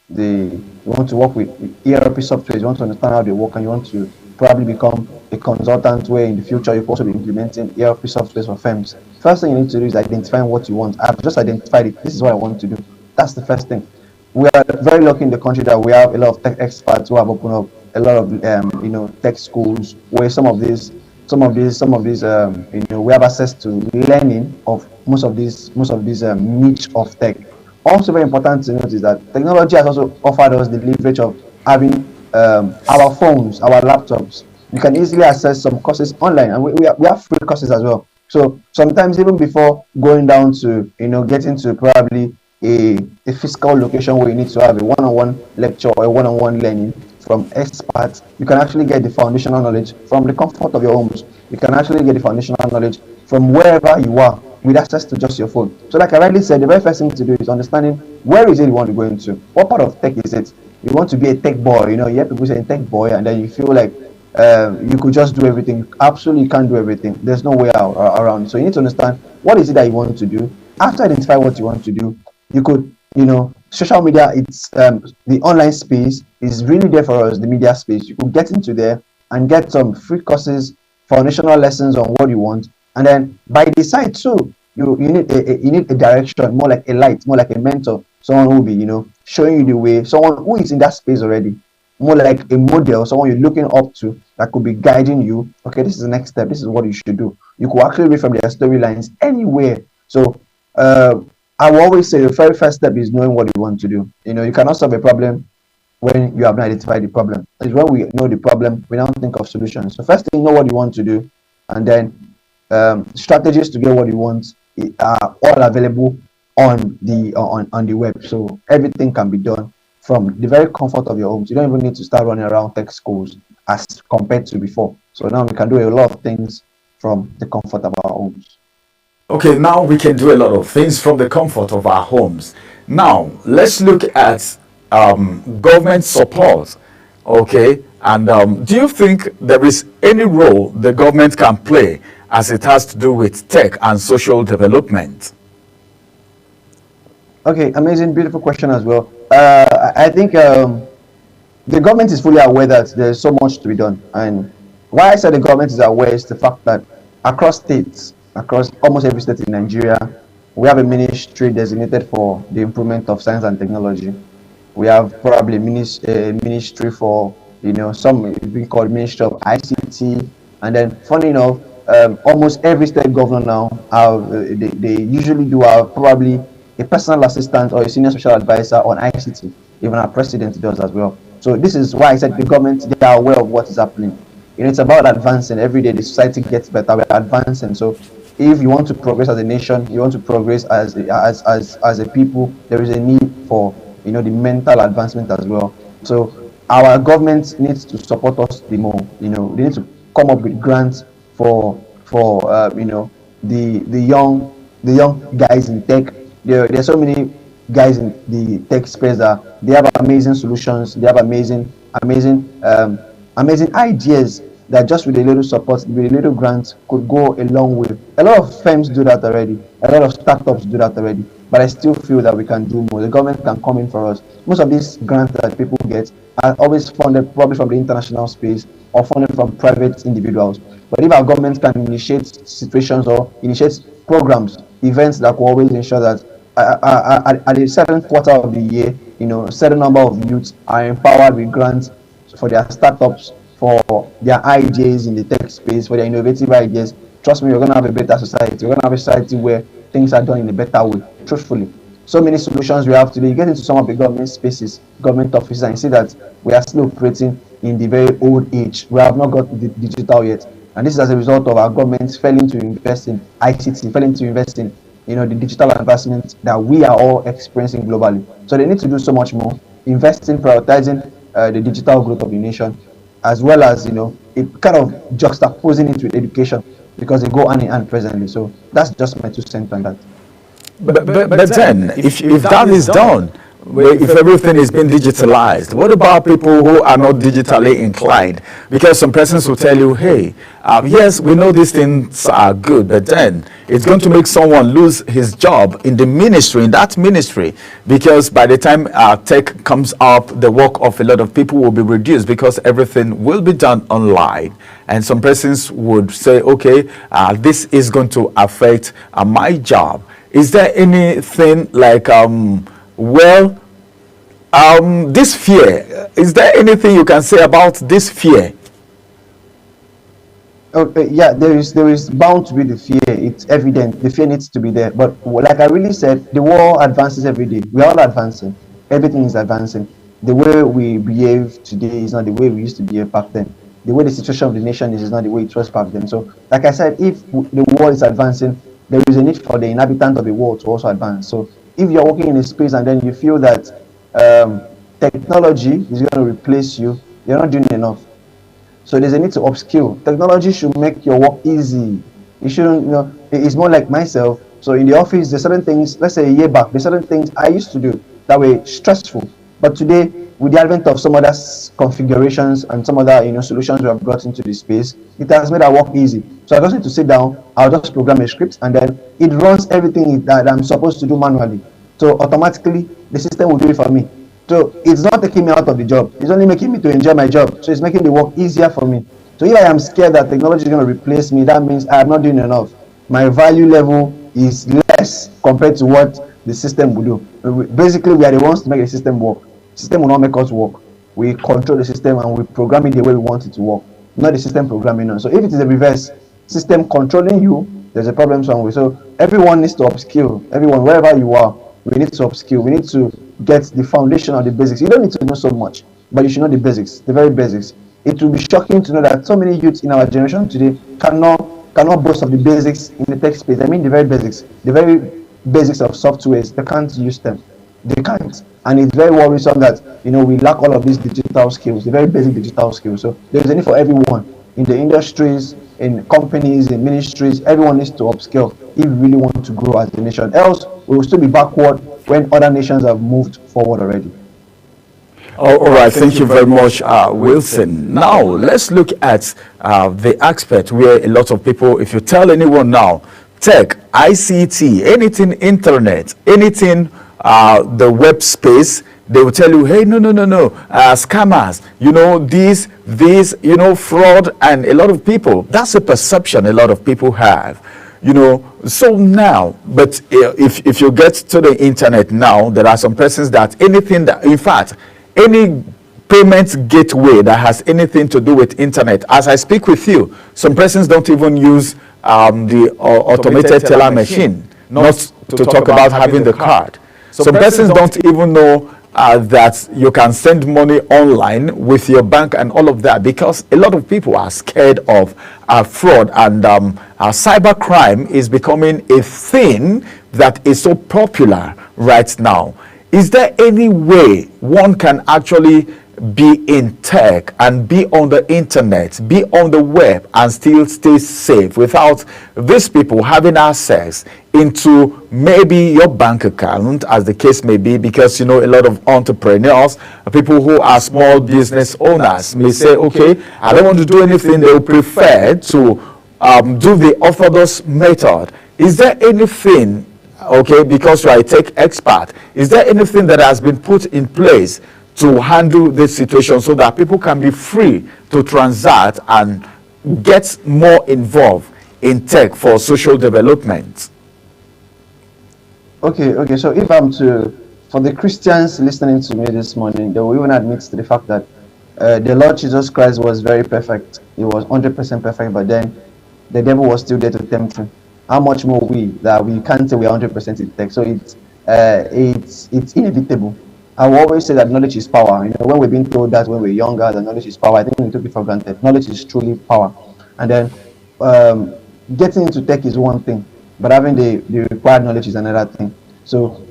you want to work with ERP software, you want to understand how they work, and you want to probably become a consultant where in the future you'll also be implementing ERP software for firms. First thing you need to do is identifying what you want. I've just identified it. This is what I want to do. That's the first thing. We are very lucky in the country that we have a lot of tech experts who have opened up a lot of tech schools where some of these we have access to learning of most of these niche of tech. Also very important to note is that technology has also offered us the leverage of having our phones, our laptops. You can easily access some courses online, and we have free courses as well. So sometimes even before going down to getting to probably a physical location where you need to have a one-on-one lecture or a one-on-one learning from experts, you can actually get the foundational knowledge from the comfort of your homes. You can actually get the foundational knowledge from wherever you are with access to just your phone. So like I rightly said, the very first thing to do is understanding where is it you want to go into. What part of tech is it? You want to be a tech boy, you hear people saying tech boy, and then you feel like you could just do everything. Absolutely, you can't do everything. There's no way out around. So you need to understand what is it that you want to do. After identify what you want to do, you could, social media, it's the online space is really there for us, the media space. You could get into there and get some free courses, foundational lessons on what you want. And then by the side too, you need a direction, more like a light, more like a mentor, someone who will be, showing you the way, someone who is in that space already, more like a model, someone you're looking up to that could be guiding you. Okay, this is the next step. This is what you should do. You could actually read from their storylines anywhere. So I will always say the very first step is knowing what you want to do. You cannot solve a problem when you have not identified the problem. It's when we know the problem, we now think of solutions. So first thing, know what you want to do, and then strategies to get what you want are all available on the web. So everything can be done from the very comfort of your homes. You don't even need to start running around tech schools as compared to before. So now we can do a lot of things from the comfort of our homes. Okay, now we can do a lot of things from the comfort of our homes. Now let's look at government support. Okay, and do you think there is any role the government can play as it has to do with tech and social development? Okay, amazing, beautiful question as well. I think the government is fully aware that there's so much to be done. And why I said the government is aware is the fact that across states, across almost every state in Nigeria, we have a ministry designated for the improvement of science and technology. We have probably a ministry for, some we call Ministry of ICT. And then, funny enough, almost every state governor now, they usually do have probably a personal assistant or a senior special advisor on ICT. Even our president does as well. So this is why I said the government, they are aware of what is happening. It's about advancing. Every day the society gets better, we're advancing. So if you want to progress as a nation, you want to progress as a people, there is a need for the mental advancement as well. So our government needs to support us the more. They need to come up with grants for the young guys in tech. There are so many guys in the tech space that they have amazing solutions. They have amazing ideas that just with a little support, with a little grant, could go a long way. A lot of firms do that already. A lot of startups do that already. But I still feel that we can do more. The government can come in for us. Most of these grants that people get are always funded probably from the international space or funded from private individuals. But if our government can initiate situations or initiate programs, events that will always ensure that at a certain quarter of the year, a certain number of youths are empowered with grants for their startups, for their ideas in the tech space, for their innovative ideas. Trust me, we're going to have a better society. We're going to have a society where things are done in a better way, truthfully. So many solutions we have today. You get into some of the government spaces, government offices, and you see that we are still operating in the very old age. We have not got the digital yet. And this is as a result of our government failing to invest in ICT, failing to invest in the digital advancement that we are all experiencing globally. So they need to do so much more, invest in prioritizing the digital growth of the nation, as well as it kind of juxtaposing it with education, because they go hand in hand presently. So that's just my 2 cents on that. But then, if that is done, if everything is being digitalized, what about people who are not digitally inclined? Because some persons will tell you, hey, yes, we know these things are good, but then it's going to make someone lose his job in the ministry, in that ministry, because by the time tech comes up, the work of a lot of people will be reduced because everything will be done online. And some persons would say, okay, this is going to affect my job. Is there anything like this fear, is there anything you can say about this fear? Okay, yeah, there is bound to be the fear. It's evident. The fear needs to be there. But like I really said, the world advances every day. We are all advancing. Everything is advancing. The way we behave today is not the way we used to behave back then. The way the situation of the nation is not the way it was back then. So, like I said, if the world is advancing, there is a need for the inhabitant of the world to also advance. So, if you're working in a space and then you feel that technology is going to replace you, you're not doing enough. So there's a need to upskill. Technology should make your work easy. You shouldn't, it's more like myself. So in the office, there's certain things, let's say a year back, there's certain things I used to do that were stressful. But today, with the advent of some other configurations and some other solutions we have brought into the space, it has made our work easy. So I just need to sit down, I'll just program a script, and then it runs everything that I'm supposed to do manually. So automatically, the system will do it for me. So it's not taking me out of the job. It's only making me to enjoy my job. So it's making the work easier for me. So if I am scared that technology is going to replace me, that means I am not doing enough. My value level is less compared to what the system will do. Basically, we are the ones to make the system work. The system will not make us work. We control the system and we program it the way we want it to work, not the system programming us. So if it is a reverse system controlling you, there's a problem somewhere. So everyone needs to upskill. Everyone, wherever you are, we need to upskill. We need to get the foundation of the basics. You don't need to know so much, but you should know the basics, the very basics. It will be shocking to know that so many youths in our generation today cannot boast of the basics in the tech space. I mean the very basics of softwares. They can't use them. They can't. And it's very worrisome that we lack all of these digital skills, the very basic digital skills. So there's a need for everyone in the industries, in companies, in ministries. Everyone needs to upskill if we really want to grow as a nation. Else we will still be backward when other nations have moved forward already. All right, thank you very much, Wilson. Now, let's look at the aspect where a lot of people, if you tell anyone now, tech, ICT, anything internet, anything the web space, they will tell you, hey, no, scammers, this, fraud, and a lot of people, that's a perception a lot of people have. So now, but if you get to the internet now, there are some persons that anything that, in fact, any payment gateway that has anything to do with internet, as I speak with you, some persons don't even use the automated teller machine, not to talk about having the card. Some persons don't even know that you can send money online with your bank and all of that, because a lot of people are scared of fraud, and cyber crime is becoming a thing that is so popular right now. Is there any way one can actually be in tech and be on the internet, be on the web, and still stay safe without these people having access into maybe your bank account, as the case may be? Because a lot of entrepreneurs, people who are small business owners, may say, okay, I don't want to do anything. They will prefer to do the orthodox method. Is there anything, okay, because you are a tech expert, is there anything that has been put in place to handle this situation so that people can be free to transact and get more involved in tech for social development? Okay. So if I'm for the Christians listening to me this morning, they will even admit to the fact that the Lord Jesus Christ was very perfect. He was 100% perfect, but then the devil was still there to tempt him. How much more we can't say we are 100% in tech? So it's inevitable. I will always say that knowledge is power. When we're being told that when we're younger, that knowledge is power, I think we took it for granted. Knowledge is truly power. And then getting into tech is one thing, but having the required knowledge is another thing. So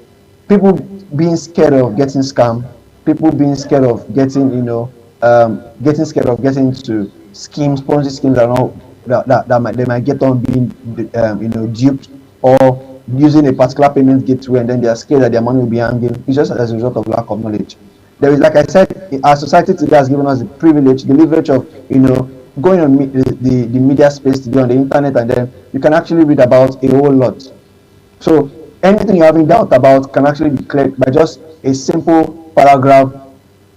people being scared of getting scammed, people being scared of getting, getting into schemes, Ponzi schemes, that they might get on being, duped, or using a particular payment gateway, and then they are scared that their money will be hanging. It's just as a result of lack of knowledge. There is, like I said, our society today has given us the privilege, the leverage of, going on the media space today on the internet, and then you can actually read about a whole lot. So anything you're having doubt about can actually be cleared by just a simple paragraph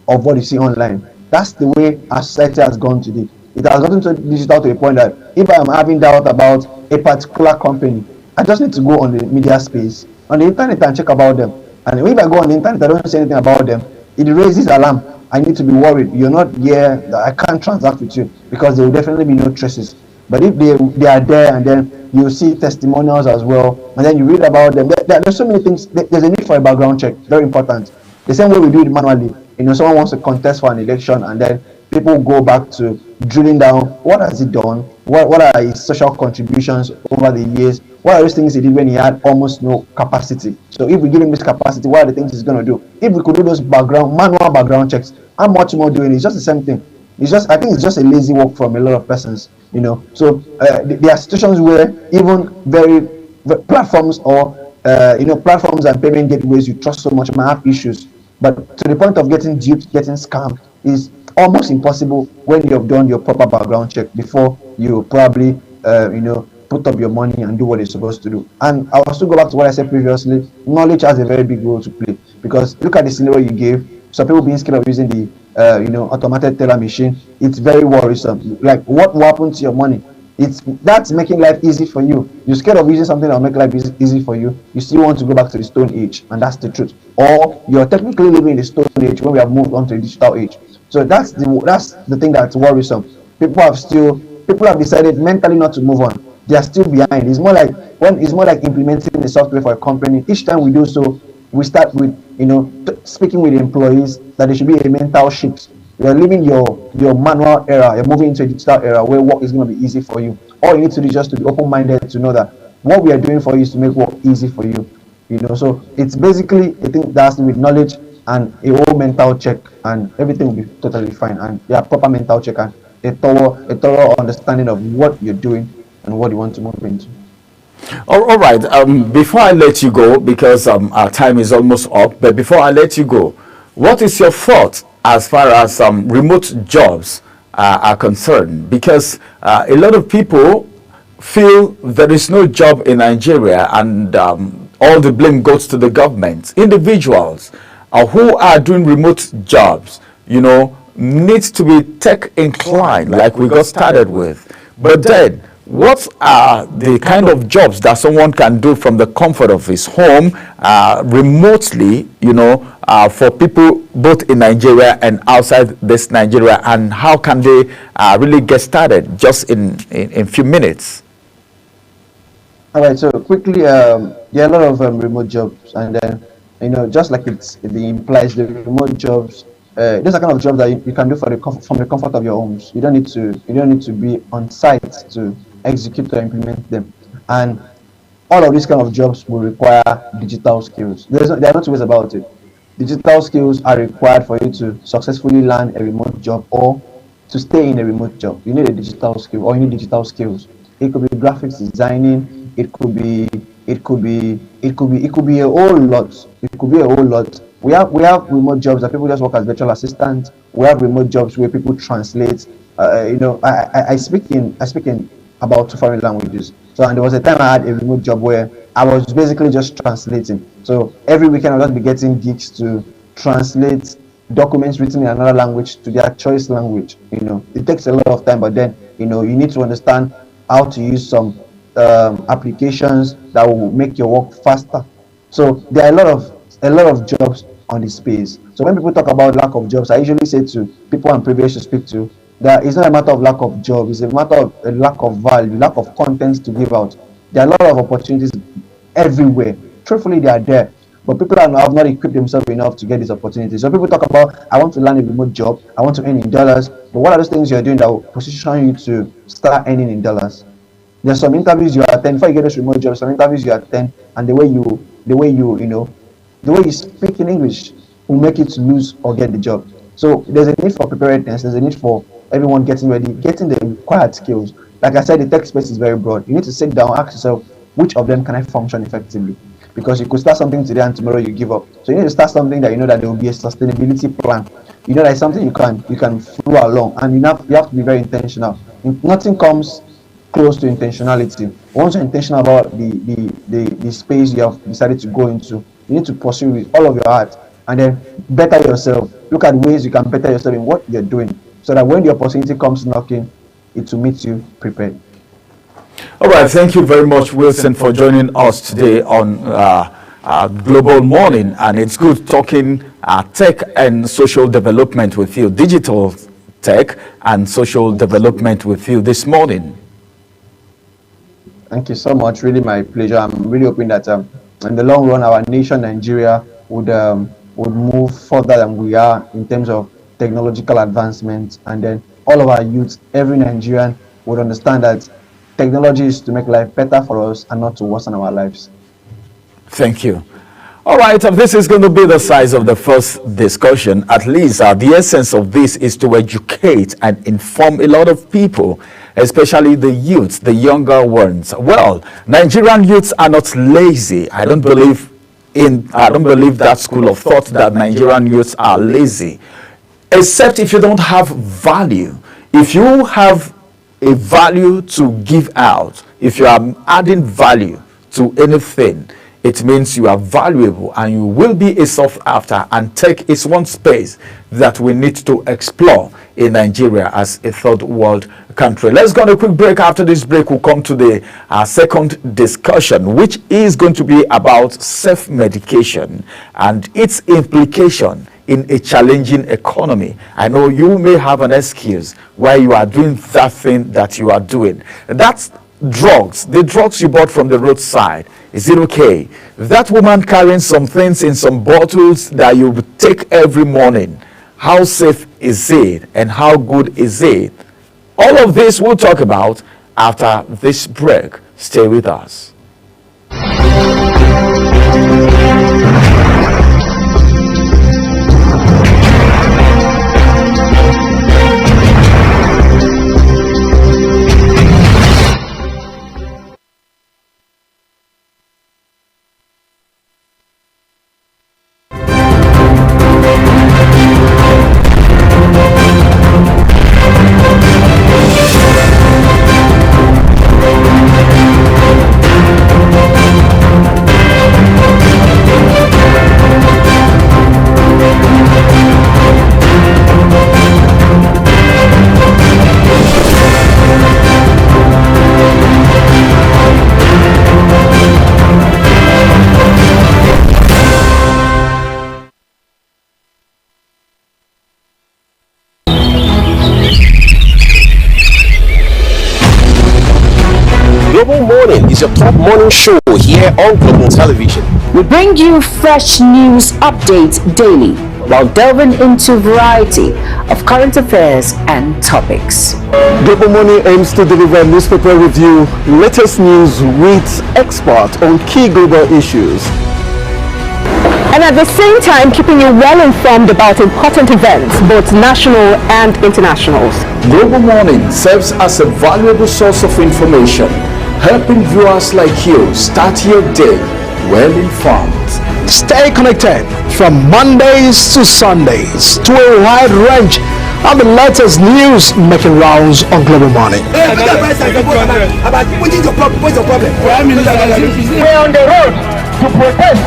of what you see online. That's the way our society has gone today. It has gotten so digital to a point that if I am having doubt about a particular company, I just need to go on the media space, on the internet, and check about them. And if I go on the internet, I don't see anything about them, it raises alarm. I need to be worried. You're not here, I can't transact with you, because there will definitely be no traces. But if they are there, and then you see testimonials as well, and then you read about them, there's so many things. There's a need for a background check, very important. The same way we do it manually. Someone wants to contest for an election, and then people go back to drilling down, what has he done? What are his social contributions over the years? What are those things he did when he had almost no capacity? So if we give him this capacity, what are the things he's going to do? If we could do those manual background checks, how much more doing it? It's just the same thing. I think it's just a lazy work from a lot of persons, So there are situations where even very platforms or platforms and payment gateways you trust so much might have issues. But to the point of getting duped, getting scammed is almost impossible when you have done your proper background check before you probably put up your money and do what it's supposed to do. And I'll still go back to what I said previously. Knowledge has a very big role to play, because look at the scenario you gave. Some people being scared of using the automated teller machine. It's very worrisome. Like, what will happen to your money? That's making life easy for you. You're scared of using something that will make life easy for you. You still want to go back to the Stone Age, and that's the truth. Or you're technically living in the Stone Age when we have moved on to the digital age. So that's the thing that's worrisome. People have decided mentally not to move on. They are still behind. It's more like implementing the software for a company. Each time we do so, we start with speaking with the employees that there should be a mental shift. You're leaving your manual era, you're moving into a digital era where work is going to be easy for you. All you need to do is just to be open-minded to know that what we are doing for you is to make work easy for you. So it's basically a thing that has to do with knowledge and a whole mental check, and everything will be totally fine. And proper mental check and a thorough understanding of what you're doing and what you want to move into. All right. Before I let you go, because our time is almost up, but before I let you go, what is your thought as far as remote jobs are concerned? Because a lot of people feel there is no job in Nigeria, and all the blame goes to the government. Individuals who are doing remote jobs, needs to be tech inclined, like we got started with. But then, what are the kind of jobs that someone can do from the comfort of his home, remotely, for people both in Nigeria and outside this Nigeria, and how can they really get started just in a few minutes? All right, so quickly, there are a lot of remote jobs, and then just like it implies, the remote jobs, those are kind of jobs that you can do from the comfort of your homes. You don't need to be on site to execute or implement them. And all of these kind of jobs will require digital skills. There are no two ways about it. Digital skills are required for you to successfully land a remote job or to stay in a remote job. You need a digital skill, or you need digital skills. It could be graphics designing. It could be a whole lot. It could be a whole lot. We have remote jobs that people just work as virtual assistants. We have remote jobs where people translate. I speak in about 2 foreign languages. So, and there was a time I had a remote job where I was basically just translating. So every weekend I'll just be getting gigs to translate documents written in another language to their choice language. It takes a lot of time, but then you need to understand how to use some applications that will make your work faster. So there are a lot of jobs on the space. So when people talk about lack of jobs, I usually say to people I'm privileged to speak to that it's not a matter of lack of job, it's a matter of a lack of value, lack of content to give out. There are a lot of opportunities everywhere. Truthfully, they are there, but people have not equipped themselves enough to get these opportunities. So people talk about, I want to land a remote job, I want to earn in dollars, but what are those things you're doing that will position you to start earning in dollars? There's some interviews you attend before you get this remote job, some interviews you attend, and the way you speak in English will make you to lose or get the job. So there's a need for preparedness, there's a need for everyone getting ready, getting the required skills. Like I said, the tech space is very broad. You need to sit down, ask yourself, which of them can I function effectively? Because you could start something today and tomorrow you give up. So you need to start something that that there will be a sustainability plan. That is something you can flow along, and you have to be very intentional. Nothing comes close to intentionality. Once you're intentional about the space you have decided to go into, you need to pursue with all of your heart and then better yourself. Look at ways you can better yourself in what you're doing, so that when the opportunity comes knocking, it will meet you prepared. All right, thank you very much, Wilson, for joining us today on Global Morning, and it's good talking tech and social development with you, digital tech and social development with you this morning. Thank you so much. Really, my pleasure. I'm really hoping that in the long run, our nation, Nigeria, would move further than we are in terms of technological advancement, and then all of our youth, every Nigerian, would understand that technology is to make life better for us and not to worsen our lives. Thank you. All right, this is going to be the size of the first discussion. At least the essence of this is to educate and inform a lot of people especially the youths, the younger ones. Well, Nigerian youths are not lazy. I don't believe that school of thought that Nigerian youths are lazy, except if you don't have value. If you have a value to give out, if you are adding value to anything, it means you are valuable and you will be a sought after, and tech is one space that we need to explore in Nigeria as a third world country. Let's go on a quick break. After this break, we'll come to the second discussion, which is going to be about self-medication and its implication in a challenging economy. I know you may have an excuse why you are doing that thing that you are doing. That's drugs, the drugs you bought from the roadside. Is it okay? That woman carrying some things in some bottles that you take every morning, how safe is it and how good is it? All of this we'll talk about after this break. Stay with us. Global Morning is your top morning show here on Global Television. We bring you fresh news updates daily while delving into a variety of current affairs and topics. Global Morning aims to deliver newspaper review, latest news with experts on key global issues, and at the same time keeping you well informed about important events, both national and international. Global Morning serves as a valuable source of information, helping viewers like you start your day well informed. Stay connected from Mondays to Sundays to a wide range of the latest news making rounds on Global Morning. We're on the road to protest.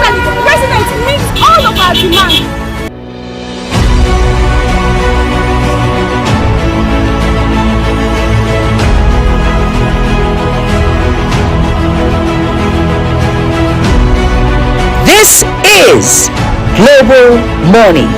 The president meets all of our demands. This is Global Morning.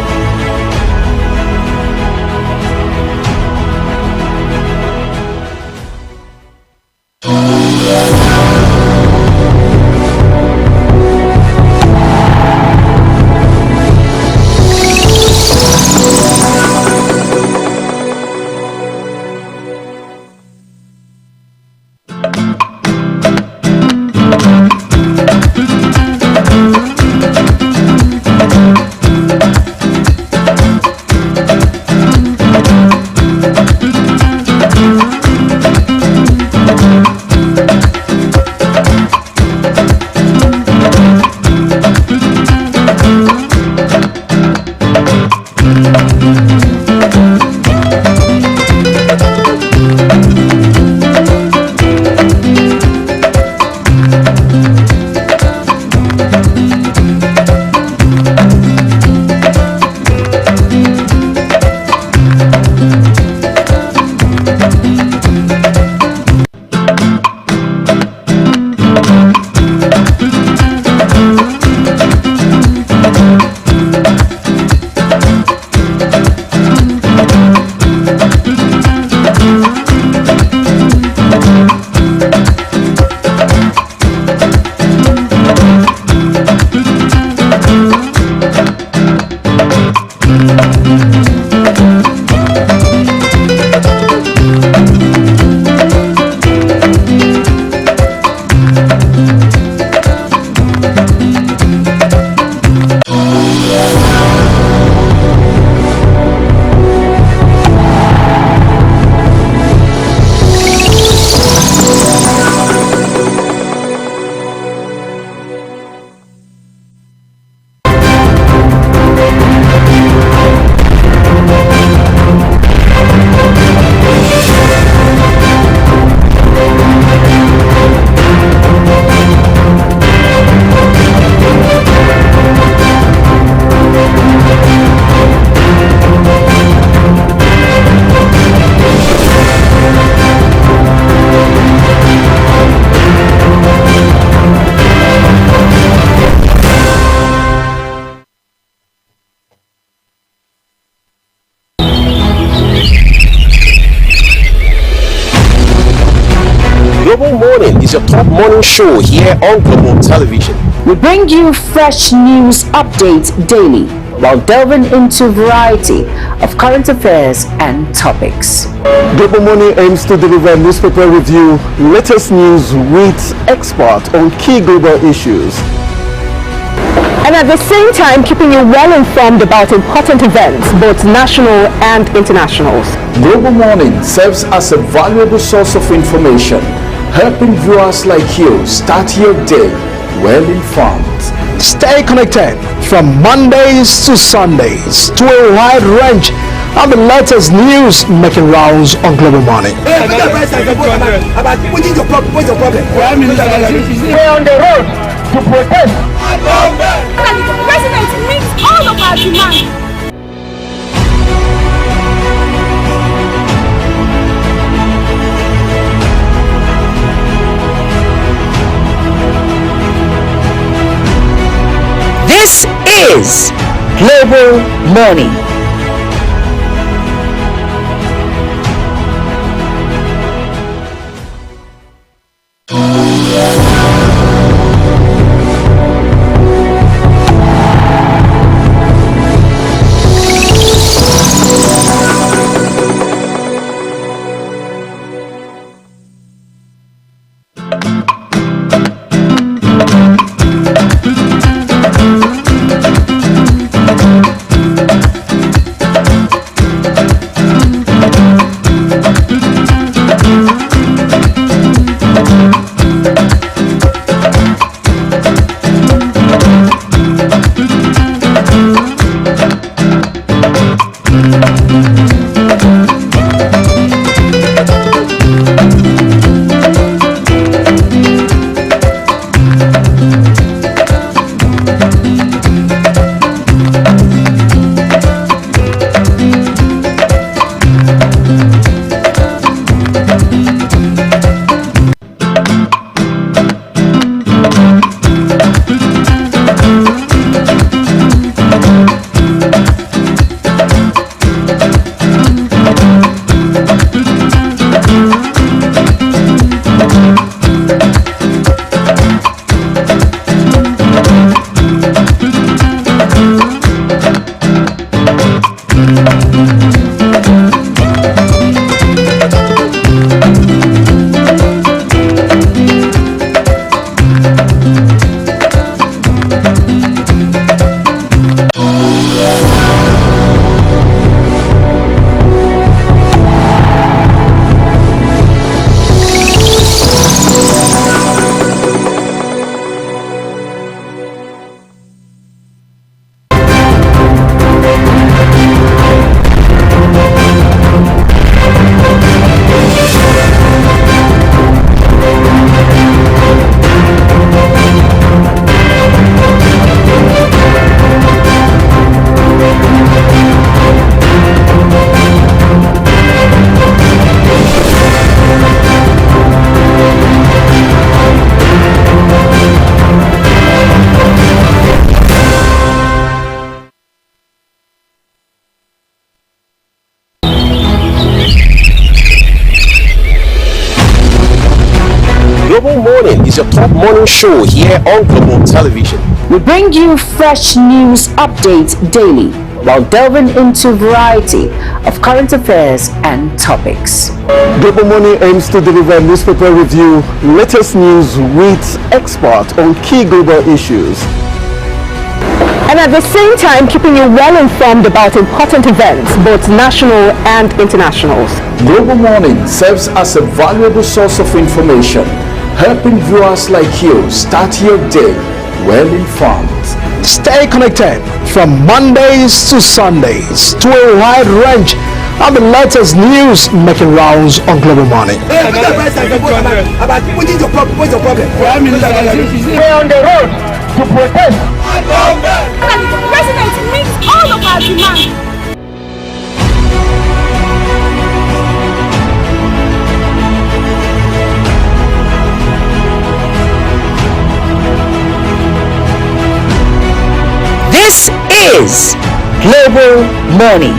show here on Global Television. We bring you fresh news updates daily while delving into a variety of current affairs and topics. Global Money aims to deliver newspaper review, latest news with experts on key global issues. And at the same time, keeping you well informed about important events, both national and international. Global Morning serves as a valuable source of information, helping viewers like you start your day well informed. Stay connected from Mondays to Sundays to a wide range of the latest news making rounds on Global Morning. We're on the road to protest. The president meets all of our demands. This is Global Morning. Global Morning is your top morning show here on Global Television. We bring you fresh news updates daily while delving into a variety of current affairs and topics. Global Money aims to deliver newspaper review, latest news with experts on key global issues. And at the same time, keeping you well informed about important events, both national and international. Global Morning serves as a valuable source of information, helping viewers like you start your day well informed. Stay connected from Mondays to Sundays to a wide range of the latest news making rounds on Global Morning. We're on the road to protest. The president meets all of our demands. This is Global Morning.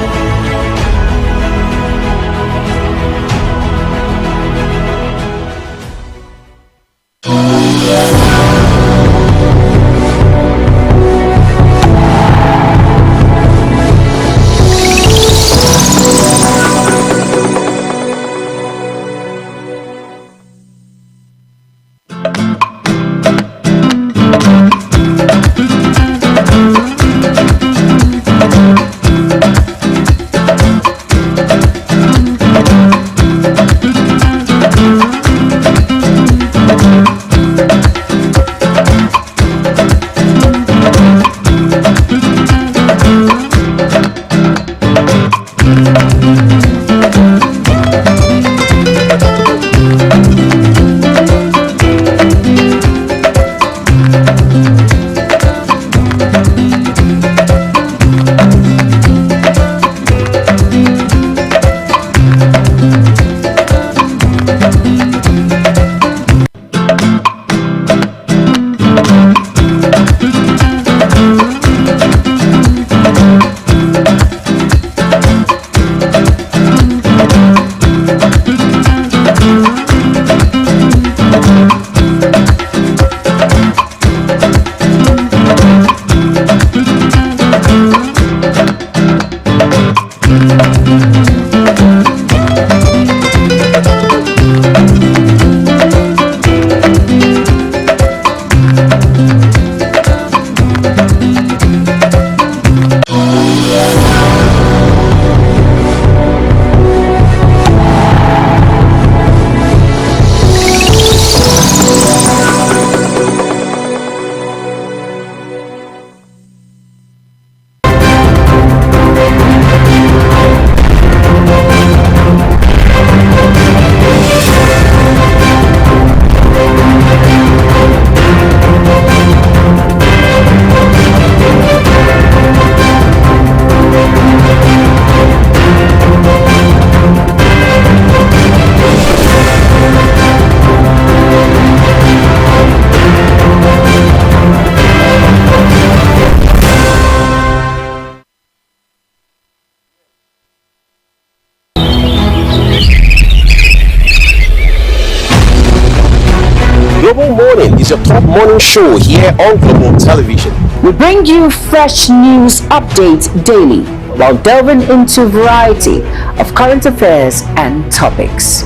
morning show here on Global Television. We bring you fresh news updates daily while delving into a variety of current affairs and topics.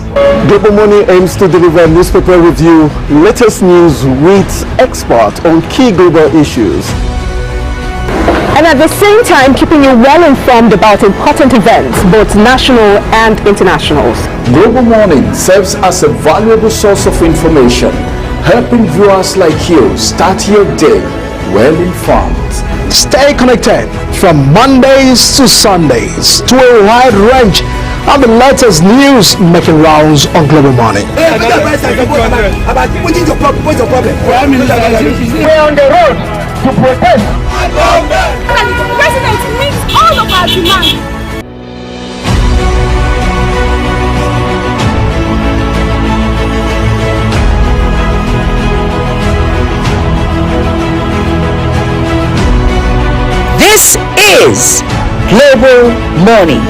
Global Morning aims to deliver newspaper review, latest news with experts on key global issues, and at the same time keeping you well informed about important events, both national and international. Global Morning serves as a valuable source of information, helping viewers like you start your day well informed. Stay connected from Mondays to Sundays to a wide range of the latest news making rounds on Global Morning. We're on the road to protest. The president meets all of our demands. This is Global Morning.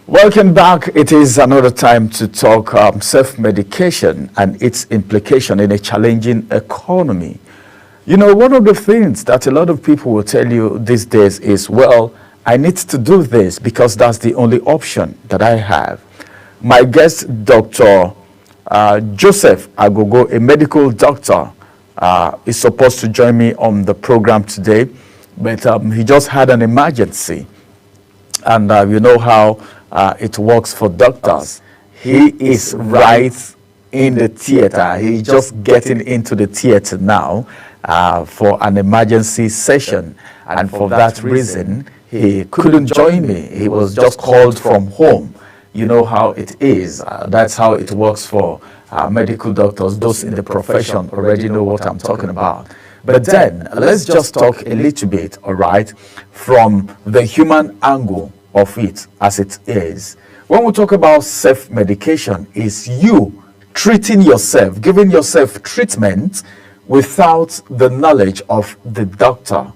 Welcome back. It is another time to talk self-medication and its implication in a challenging economy. You know, one of the things that a lot of people will tell you these days is, well, I need to do this because that's the only option that I have. My guest, Dr. Joseph Agogo, a medical doctor, is supposed to join me on the program today, but he just had an emergency. And you know how it works for doctors. He is right in the theater. He's just getting into the theater now for an emergency session. And for that reason, he couldn't join me. He was just called from home. You know how it is. That's how it works for medical doctors. Those in the profession already know what I'm talking about. But then, let's just talk a little bit, all right, from the human angle of it as it is. When we talk about self-medication, is you treating yourself, giving yourself treatment without the knowledge of the doctor,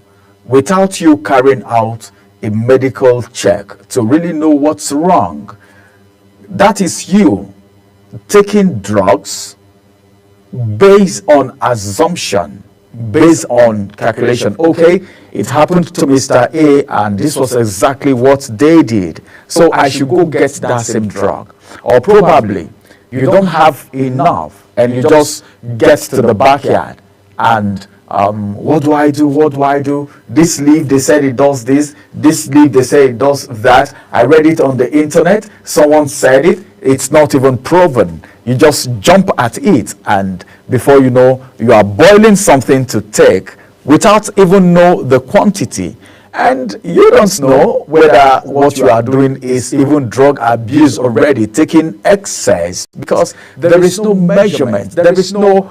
without you carrying out a medical check to really know what's wrong. That is you taking drugs based on assumption, based on calculation. Okay, it happened to Mr. A and this was exactly what they did, so I should go get that same drug. Or probably you don't have enough and you just get to the backyard and what do I do? This leaf, they said it does this. This leaf, they say it does that. I read it on the internet. Someone said it. It's not even proven. You just jump at it, and before you know, you are boiling something to take without even know the quantity. And you don't know whether what you are doing is even drug abuse already, taking excess, because there is no measurement, there is no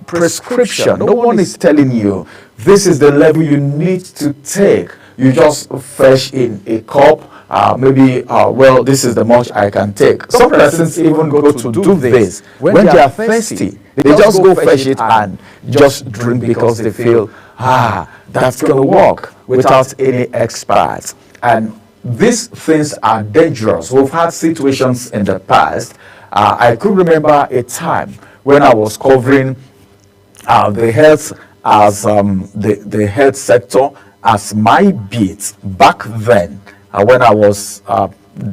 prescription. No one is telling you this is the level you need to take. You just fetch in a cup, maybe, well, this is the much I can take. Some persons even go to do this when they are thirsty. They just go fetch it and just drink because they feel, that's going to work, without any experts. And these things are dangerous. We've had situations in the past. I could remember a time when I was covering the health as the health sector as my beat back then when I was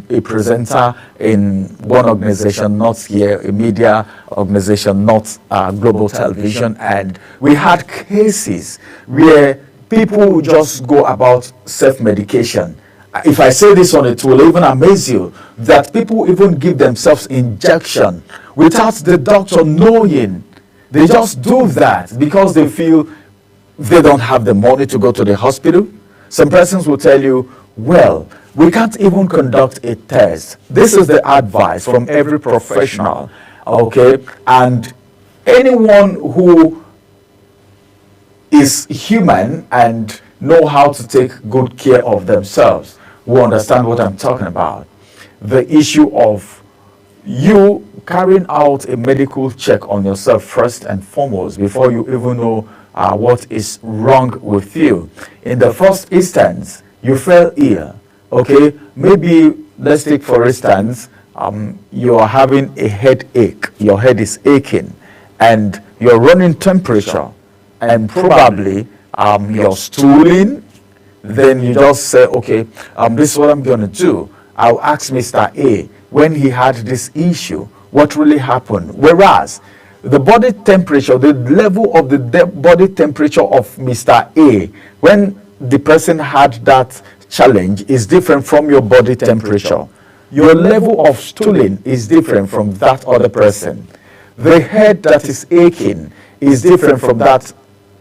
a presenter in one organization, not here, a media organization, not Global Television, and we had cases where people just go about self-medication. If I say this on it, will even amaze you that people even give themselves injection without the doctor knowing. They just do that because they feel they don't have the money to go to the hospital. Some persons will tell you, well, we can't even conduct a test. This is the advice from every professional, okay? And anyone who is human and know how to take good care of themselves will understand what I'm talking about. The issue of you carrying out a medical check on yourself first and foremost before you even know what is wrong with you. In the first instance, you fell ill, okay? Maybe, let's take for instance, you are having a headache, your head is aching, and you're running temperature, and probably you're stooling. Then you just say, okay, this is what I'm going to do. I'll ask Mr. A when he had this issue, what really happened. Whereas the body temperature, the level of the body temperature of Mr. A, when the person had that challenge, is different from your body temperature. Your level of stooling is different from that other person. The head that is aching is different from that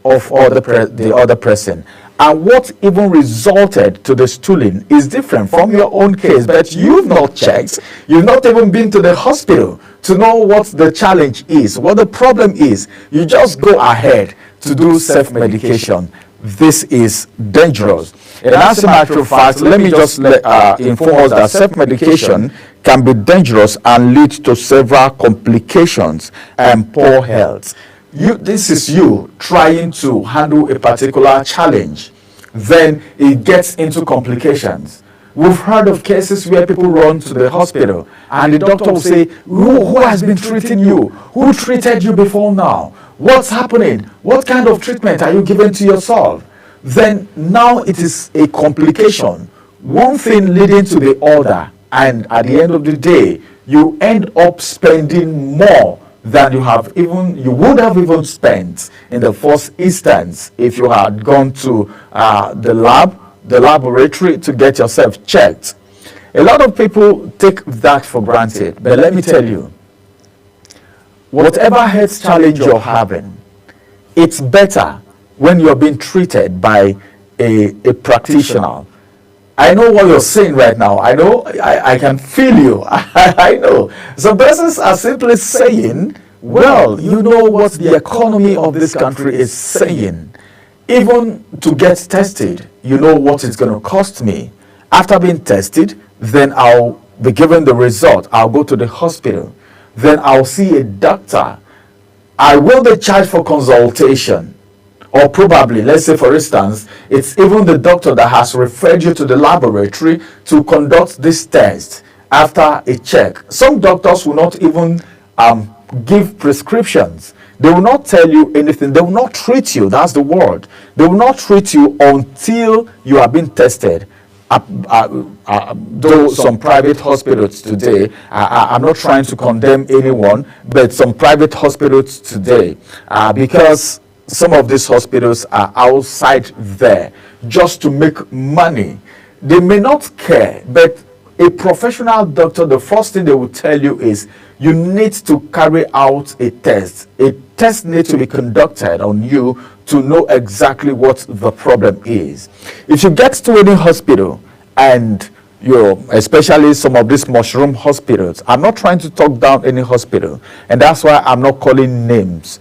of the other person. And what even resulted to the stooling is different from your own case, but you've not checked, you've not even been to the hospital to know what the challenge is, what the problem is. You just go ahead to do self-medication. This is dangerous. And as a matter of fact, let me just inform us that self-medication can be dangerous and lead to several complications and poor health. This is you trying to handle a particular challenge, then it gets into complications. We've heard of cases where people run to the hospital and the doctor will say, who has been treating you? Who treated you before now? What's happening? What kind of treatment are you giving to yourself? Then now it is a complication, one thing leading to the other, and at the end of the day, you end up spending more than you would have even spent in the first instance if you had gone to the laboratory to get yourself checked. A lot of people take that for granted, but let me tell you, whatever health challenge you're having, it's better when you're being treated by a practitioner. I know what you're saying right now. I know, I can feel you. I know. Some persons are simply saying, well, you know what the economy of this country is saying. Even to get tested, you know what it's going to cost me. After being tested, then I'll be given the result. I'll go to the hospital. Then I'll see a doctor. I will be charged for consultation. Or probably, let's say for instance, it's even the doctor that has referred you to the laboratory to conduct this test after a check. Some doctors will not even give prescriptions. They will not tell you anything. They will not treat you. That's the word. They will not treat you until you are being tested. Though some private hospitals today, I'm not trying to condemn anyone, but some private hospitals today, because some of these hospitals are outside there just to make money. They may not care, but a professional doctor, the first thing they will tell you is you need to carry out a test. A test needs to be conducted on you to know exactly what the problem is. If you get to any hospital and especially some of these mushroom hospitals, I'm not trying to talk down any hospital, and that's why I'm not calling names.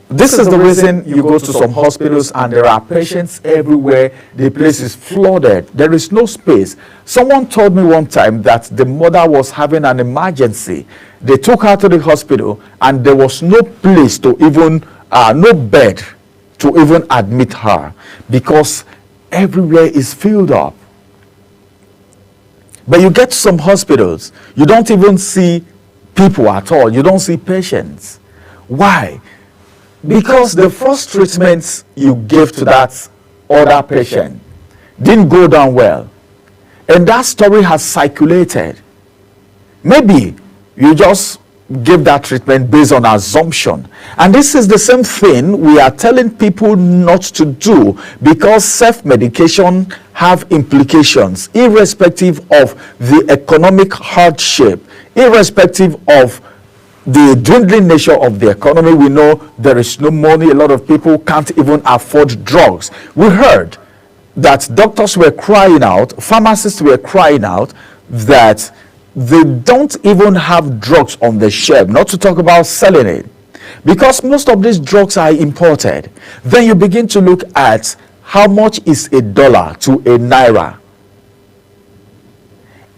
This is the reason you go to some hospitals and there are patients everywhere. The place is flooded. There is no space. Someone told me one time that the mother was having an emergency. They took her to the hospital and there was no place to even, no bed to even admit her because everywhere is filled up. But you get to some hospitals, you don't even see people at all. You don't see patients. Why? because the first treatment you gave to that other patient didn't go down well, and that story has circulated. Maybe you just give that treatment based on assumption, and this is the same thing we are telling people not to do, because self-medication have implications irrespective of the economic hardship, irrespective of the dwindling nature of the economy. We know there is no money. A lot of people can't even afford drugs. We heard that doctors were crying out, pharmacists were crying out that they don't even have drugs on the shelf, not to talk about selling it, because most of these drugs are imported. Then you begin to look at how much is $1 to a naira.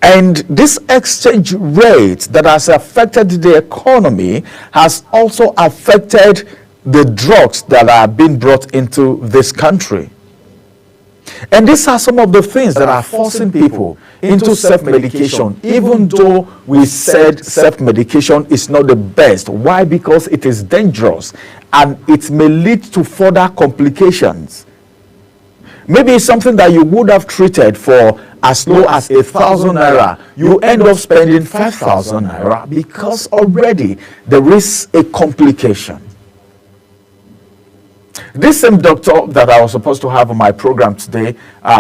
And this exchange rate that has affected the economy has also affected the drugs that are being brought into this country. And these are some of the things that are forcing people into self-medication, even though we said self-medication is not the best. Why? Because it is dangerous and it may lead to further complications. Maybe it's something that you would have treated for as low as 1,000 naira. You end up spending 5,000 naira because already there is a complication. This same doctor that I was supposed to have on my program today,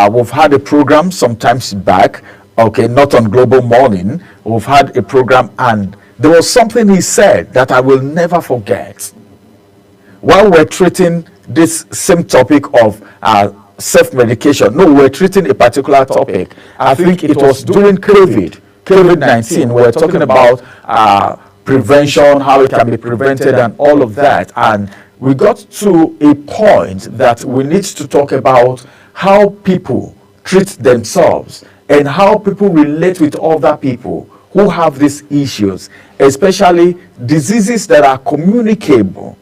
we've had a program sometimes back, okay, not on Global Morning. We've had a program and there was something he said that I will never forget. While we're treating this same topic of self-medication, no, we're treating a particular topic. I think it was during COVID-19. We're talking about prevention, how it can be prevented and all of that. And we got to a point that we need to talk about how people treat themselves and how people relate with other people who have these issues, especially diseases that are communicable.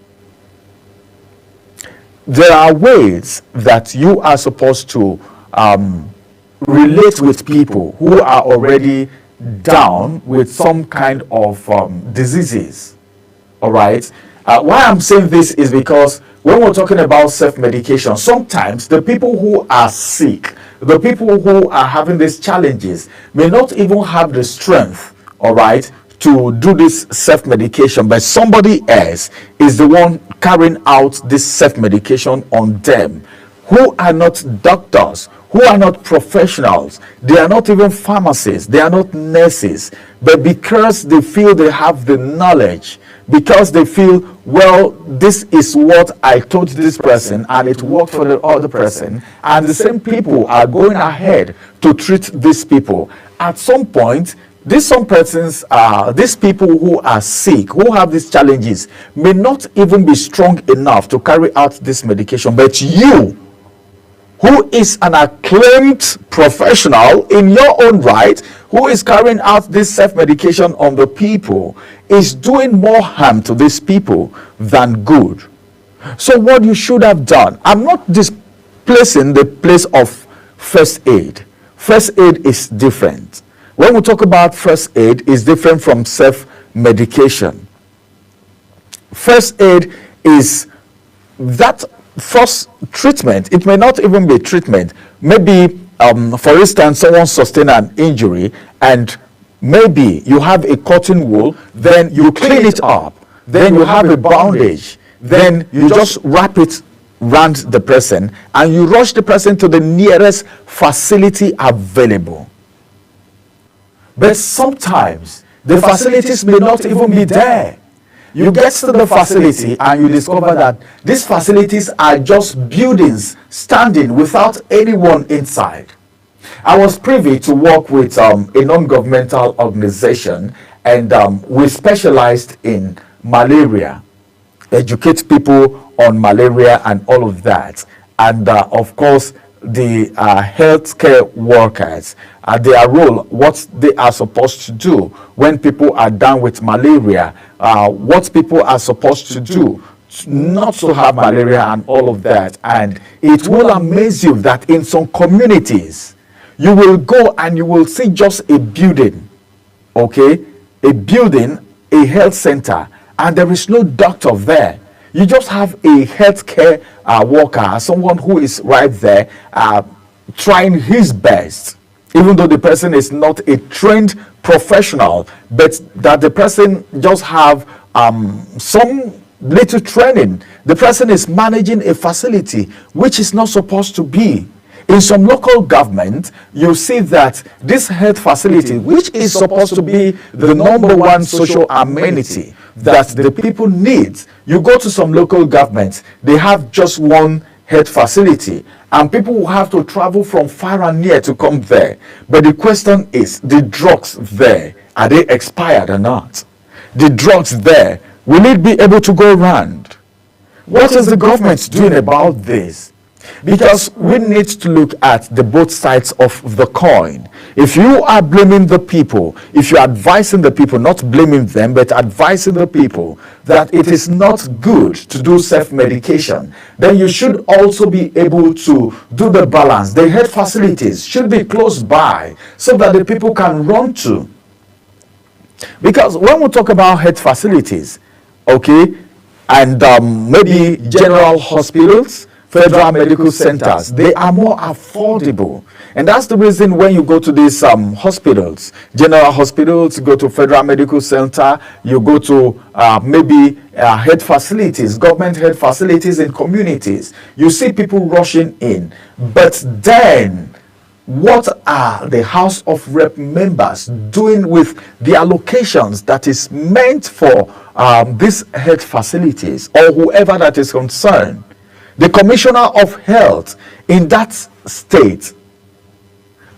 There are ways that you are supposed to relate with people who are already down with some kind of diseases. All right. Why I'm saying this is because when we're talking about self-medication, sometimes the people who are sick, the people who are having these challenges may not even have the strength, all right, to do this self-medication, but somebody else is the one carrying out this self-medication on them, who are not doctors, who are not professionals, they are not even pharmacists, they are not nurses, but because they feel they have the knowledge, because they feel, well, this is what I told this person and it worked for the other person, and the same people are going ahead to treat these people. At some point, these people who are sick, who have these challenges, may not even be strong enough to carry out this medication, but you, who is an acclaimed professional in your own right, who is carrying out this self-medication on the people, is doing more harm to these people than good. So what you should have done, I'm not displacing the place of first aid. First aid is different. When we talk about first aid, it's different from self-medication. First aid is that first treatment. It may not even be treatment. Maybe, for instance, someone sustained an injury and maybe you have a cotton wool, then you clean it up, then you have a bandage, then you just wrap it around the person and you rush the person to the nearest facility available. But sometimes the facilities may not even be there. You get to the facility and you discover that these facilities are just buildings standing without anyone inside. I was privy to work with a non-governmental organization, and we specialized in malaria, educate people on malaria and all of that. And of course, the healthcare workers, their role, what they are supposed to do when people are down with malaria, what people are supposed to do not to have malaria and all of that. And it will amaze you that in some communities, you will go and you will see just a building, okay, a building, a health center, and there is no doctor there. You just have a healthcare worker, someone who is right there trying his best, even though the person is not a trained professional, but that the person just have some little training. The person is managing a facility which is not supposed to be. In some local government, you see that this health facility, which is supposed to be the number one social amenity that the people need, you go to some local governments, they have just one health facility, and people will have to travel from far and near to come there. But the question is, the drugs there, are they expired or not? The drugs there, will it be able to go around? What is the government doing about this? Because we need to look at the both sides of the coin. If you are blaming the people, if you're advising the people, not blaming them, but advising the people that it is not good to do self-medication, then you should also be able to do the balance. The health facilities should be close by so that the people can run to. Because when we talk about health facilities, okay, and maybe general hospitals, federal medical centers, they are more affordable. And that's the reason when you go to these hospitals, general hospitals, you go to federal medical center, you go to maybe health facilities, government health facilities in communities, you see people rushing in. But then, what are the House of Rep members doing with the allocations that is meant for these health facilities, or whoever that is concerned? The Commissioner of Health in that state,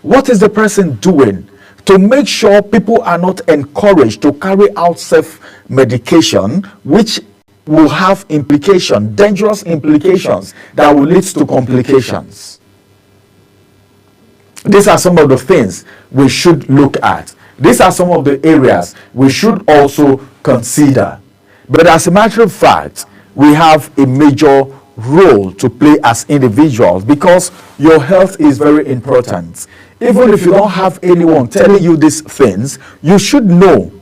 what is the person doing to make sure people are not encouraged to carry out self-medication, which will have implications, dangerous implications that will lead to complications? These are some of the things we should look at. These are some of the areas we should also consider. But as a matter of fact, we have a major role to play as individuals, because your health is very important. Even if you don't have anyone telling you these things, you should know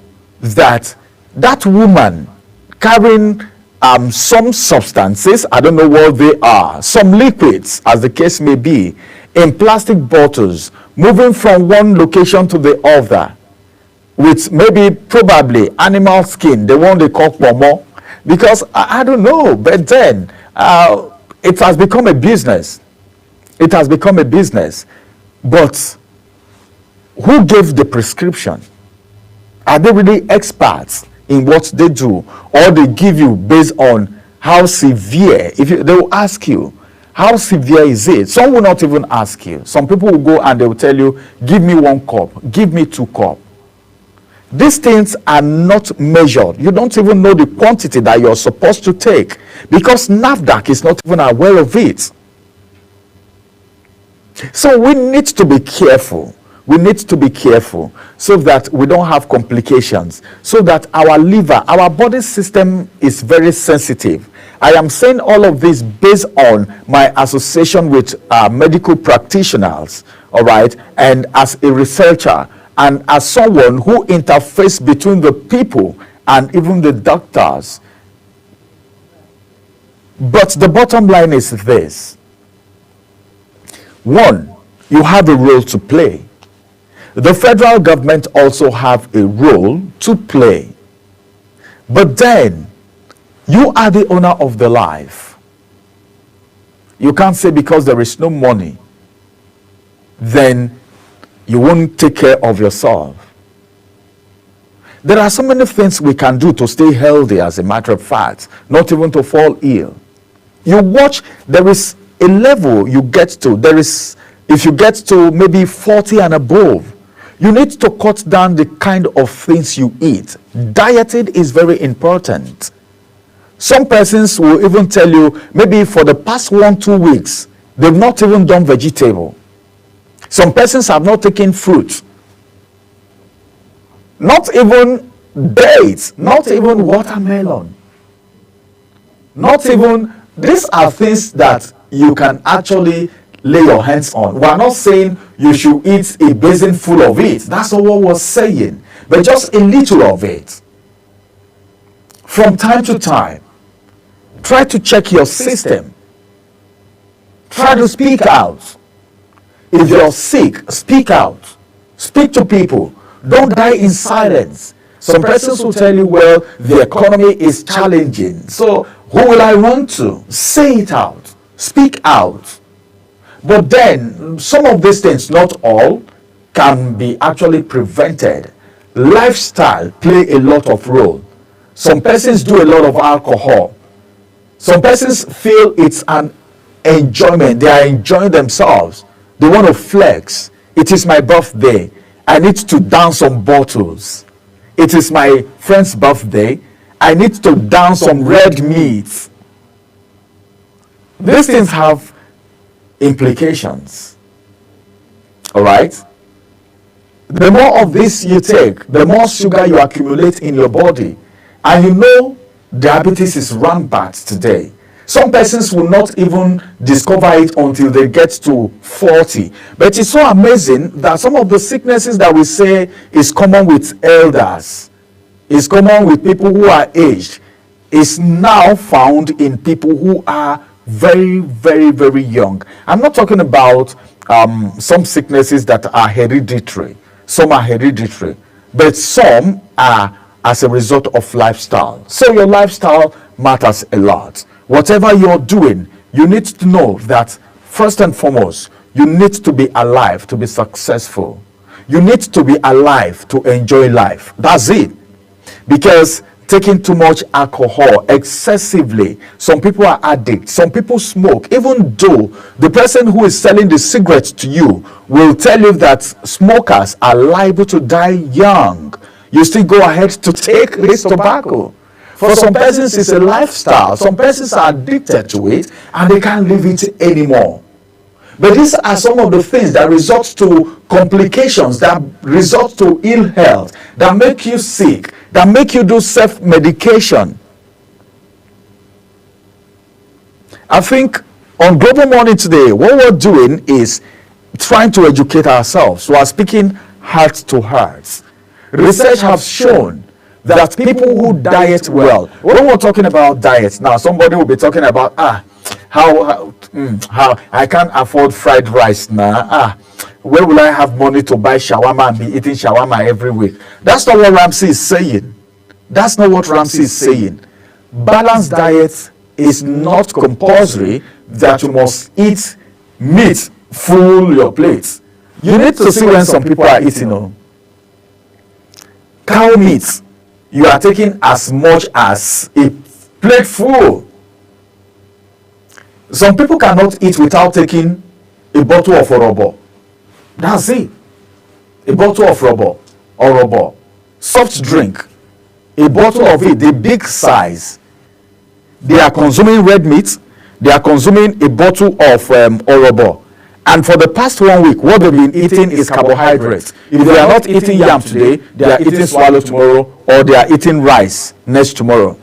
that that woman carrying some substances, I don't know what they are, some liquids as the case may be, in plastic bottles, moving from one location to the other with maybe probably animal skin, the one they call pomo, because I don't know, but then it has become a business. It has become a business. But who gave the prescription? Are they really experts in what they do, or they give you based on how severe? They will ask you, how severe is it? Some will not even ask you. Some people will go and they will tell you, give me 1 cup, give me 2 cups. These things are not measured. You don't even know the quantity that you're supposed to take, because NAFDAC is not even aware of it. So we need to be careful. We need to be careful so that we don't have complications, so that our liver, our body system is very sensitive. I am saying all of this based on my association with medical practitioners, all right, and as a researcher, and as someone who interfaces between the people and even the doctors. But the bottom line is this. One, you have a role to play. The federal government also have a role to play. But then, you are the owner of the life. You can't say because there is no money, then you won't take care of yourself. There are so many things we can do to stay healthy, as a matter of fact, not even to fall ill. You watch, there is a level you get to. There is, if you get to maybe 40 and above, you need to cut down the kind of things you eat. Dieting is very important. Some persons will even tell you, maybe for the past 1-2 weeks, they've not even done vegetable. Some persons have not taken fruit, not even dates, not even watermelon, not even, these are things that you can actually lay your hands on. We are not saying you should eat a basin full of it. That's not what we're saying. But just a little of it. From time to time, Try to check your system. Try to speak out. If you're sick, speak out. Speak to people. Don't die in silence. Some persons will tell you, well, the economy is challenging. So who will I run to? Say it out. Speak out. But then, some of these things, not all, can be actually prevented. Lifestyle play a lot of role. Some persons do a lot of alcohol. Some persons feel it's an enjoyment. They are enjoying themselves. They want to flex. It is my birthday. I need to dance some bottles. It is my friend's birthday. I need to dance some red meat. These things have implications. All right? The more of this you take, the more sugar you accumulate in your body. And you know, diabetes is rampant today. Some persons will not even discover it until they get to 40. But it's so amazing that some of the sicknesses that we say is common with elders, is common with people who are aged, is now found in people who are very, very, very young. I'm not talking about some sicknesses that are hereditary. Some are hereditary, but some are as a result of lifestyle. So your lifestyle matters a lot. Whatever you're doing, you need to know that first and foremost, you need to be alive to be successful. You need to be alive to enjoy life. That's it. Because taking too much alcohol excessively, some people are addicts, some people smoke, even though the person who is selling the cigarettes to you will tell you that smokers are liable to die young. You still go ahead to take this tobacco. For some persons, it's a lifestyle. Some persons are addicted to it and they can't leave it anymore. But these are some of the things that result to complications, that result to ill health, that make you sick, that make you do self-medication. I think on Global Morning today, what we're doing is trying to educate ourselves. We are speaking heart to heart. Research has shown that people who diet well, when we're talking about diet, now somebody will be talking about, how I can't afford fried rice now. Where will I have money to buy shawarma and be eating shawarma every week? That's not what Ramsey is saying. That's not what Ramsey is saying. Balanced diet is not compulsory that you must eat meat full your plate. You need to see when some people are eating cow meat. You are taking as much as a plate full. Some people cannot eat without taking a bottle of orobo. That's it. A bottle of orobo. Soft drink. A bottle of it, the big size. They are consuming red meat. They are consuming a bottle of orobo. And for the past 1 week, what they've been eating is carbohydrates. If they are not eating yam today, they are eating swallow tomorrow, or they are eating rice next tomorrow.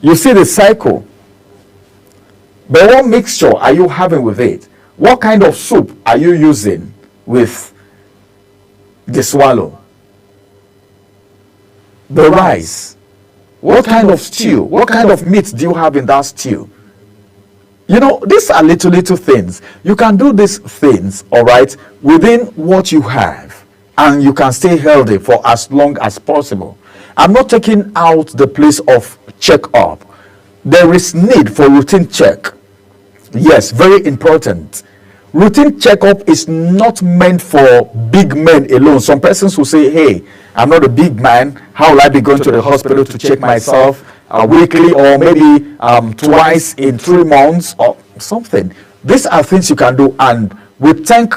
You see the cycle. But what mixture are you having with it? What kind of soup are you using with the swallow? The rice. What kind of stew? What kind of meat do you have in that stew? You know, these are little things. You can do these things, all right, within what you have, and you can stay healthy for as long as possible. I'm not taking out the place of check-up. There is need for routine check. Yes, very important. Routine checkup is not meant for big men alone. Some persons will say, hey, I'm not a big man. How will I be going to the hospital to check myself weekly or maybe twice in 3 months or something? These are things you can do. And we thank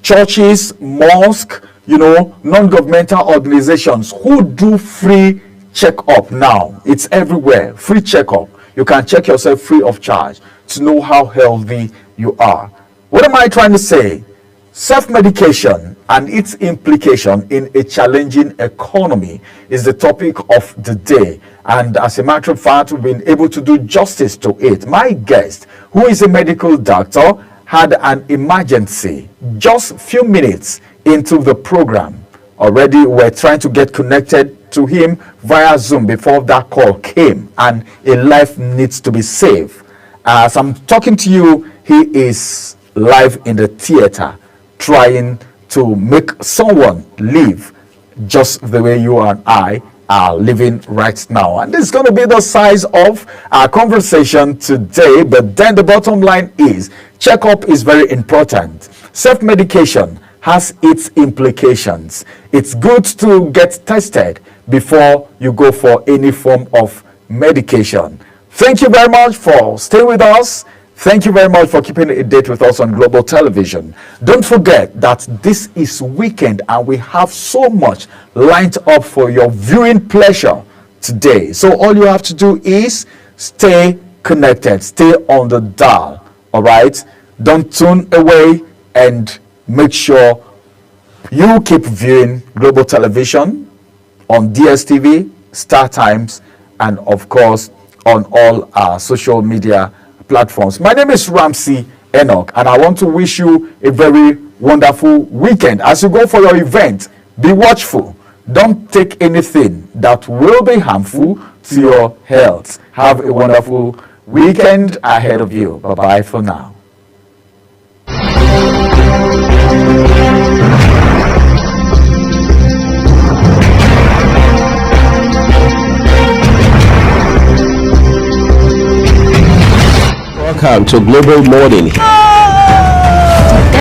churches, mosques, non-governmental organizations who do free checkup now. It's everywhere. Free checkup. You can check yourself free of charge to know how healthy you are. What am I trying to say? Self-medication and its implication in a challenging economy is the topic of the day. And as a matter of fact, we've been able to do justice to it. My guest, who is a medical doctor, had an emergency just a few minutes into the program. Already we're trying to get connected to him via Zoom before that call came, and a life needs to be saved. As I'm talking to you, he is live in the theater trying to make someone live just the way you and I are living right now. And this is going to be the size of our conversation today. But then the bottom line is, checkup is very important. Self-medication has its implications. It's good to get tested before you go for any form of medication. Thank you very much for staying with us. Thank you very much for keeping a date with us on Global Television. Don't forget that this is weekend and we have so much lined up for your viewing pleasure today. So all you have to do is stay connected, stay on the dial, all right? Don't tune away, and make sure you keep viewing Global Television on DSTV, Star Times, and of course on all our social media platforms. My name is Ramsey Enoch, and I want to wish you a very wonderful weekend. As you go for your event, be watchful. Don't take anything that will be harmful to your health. Have a wonderful weekend ahead of you. Bye-bye for now. Welcome to Global Morning.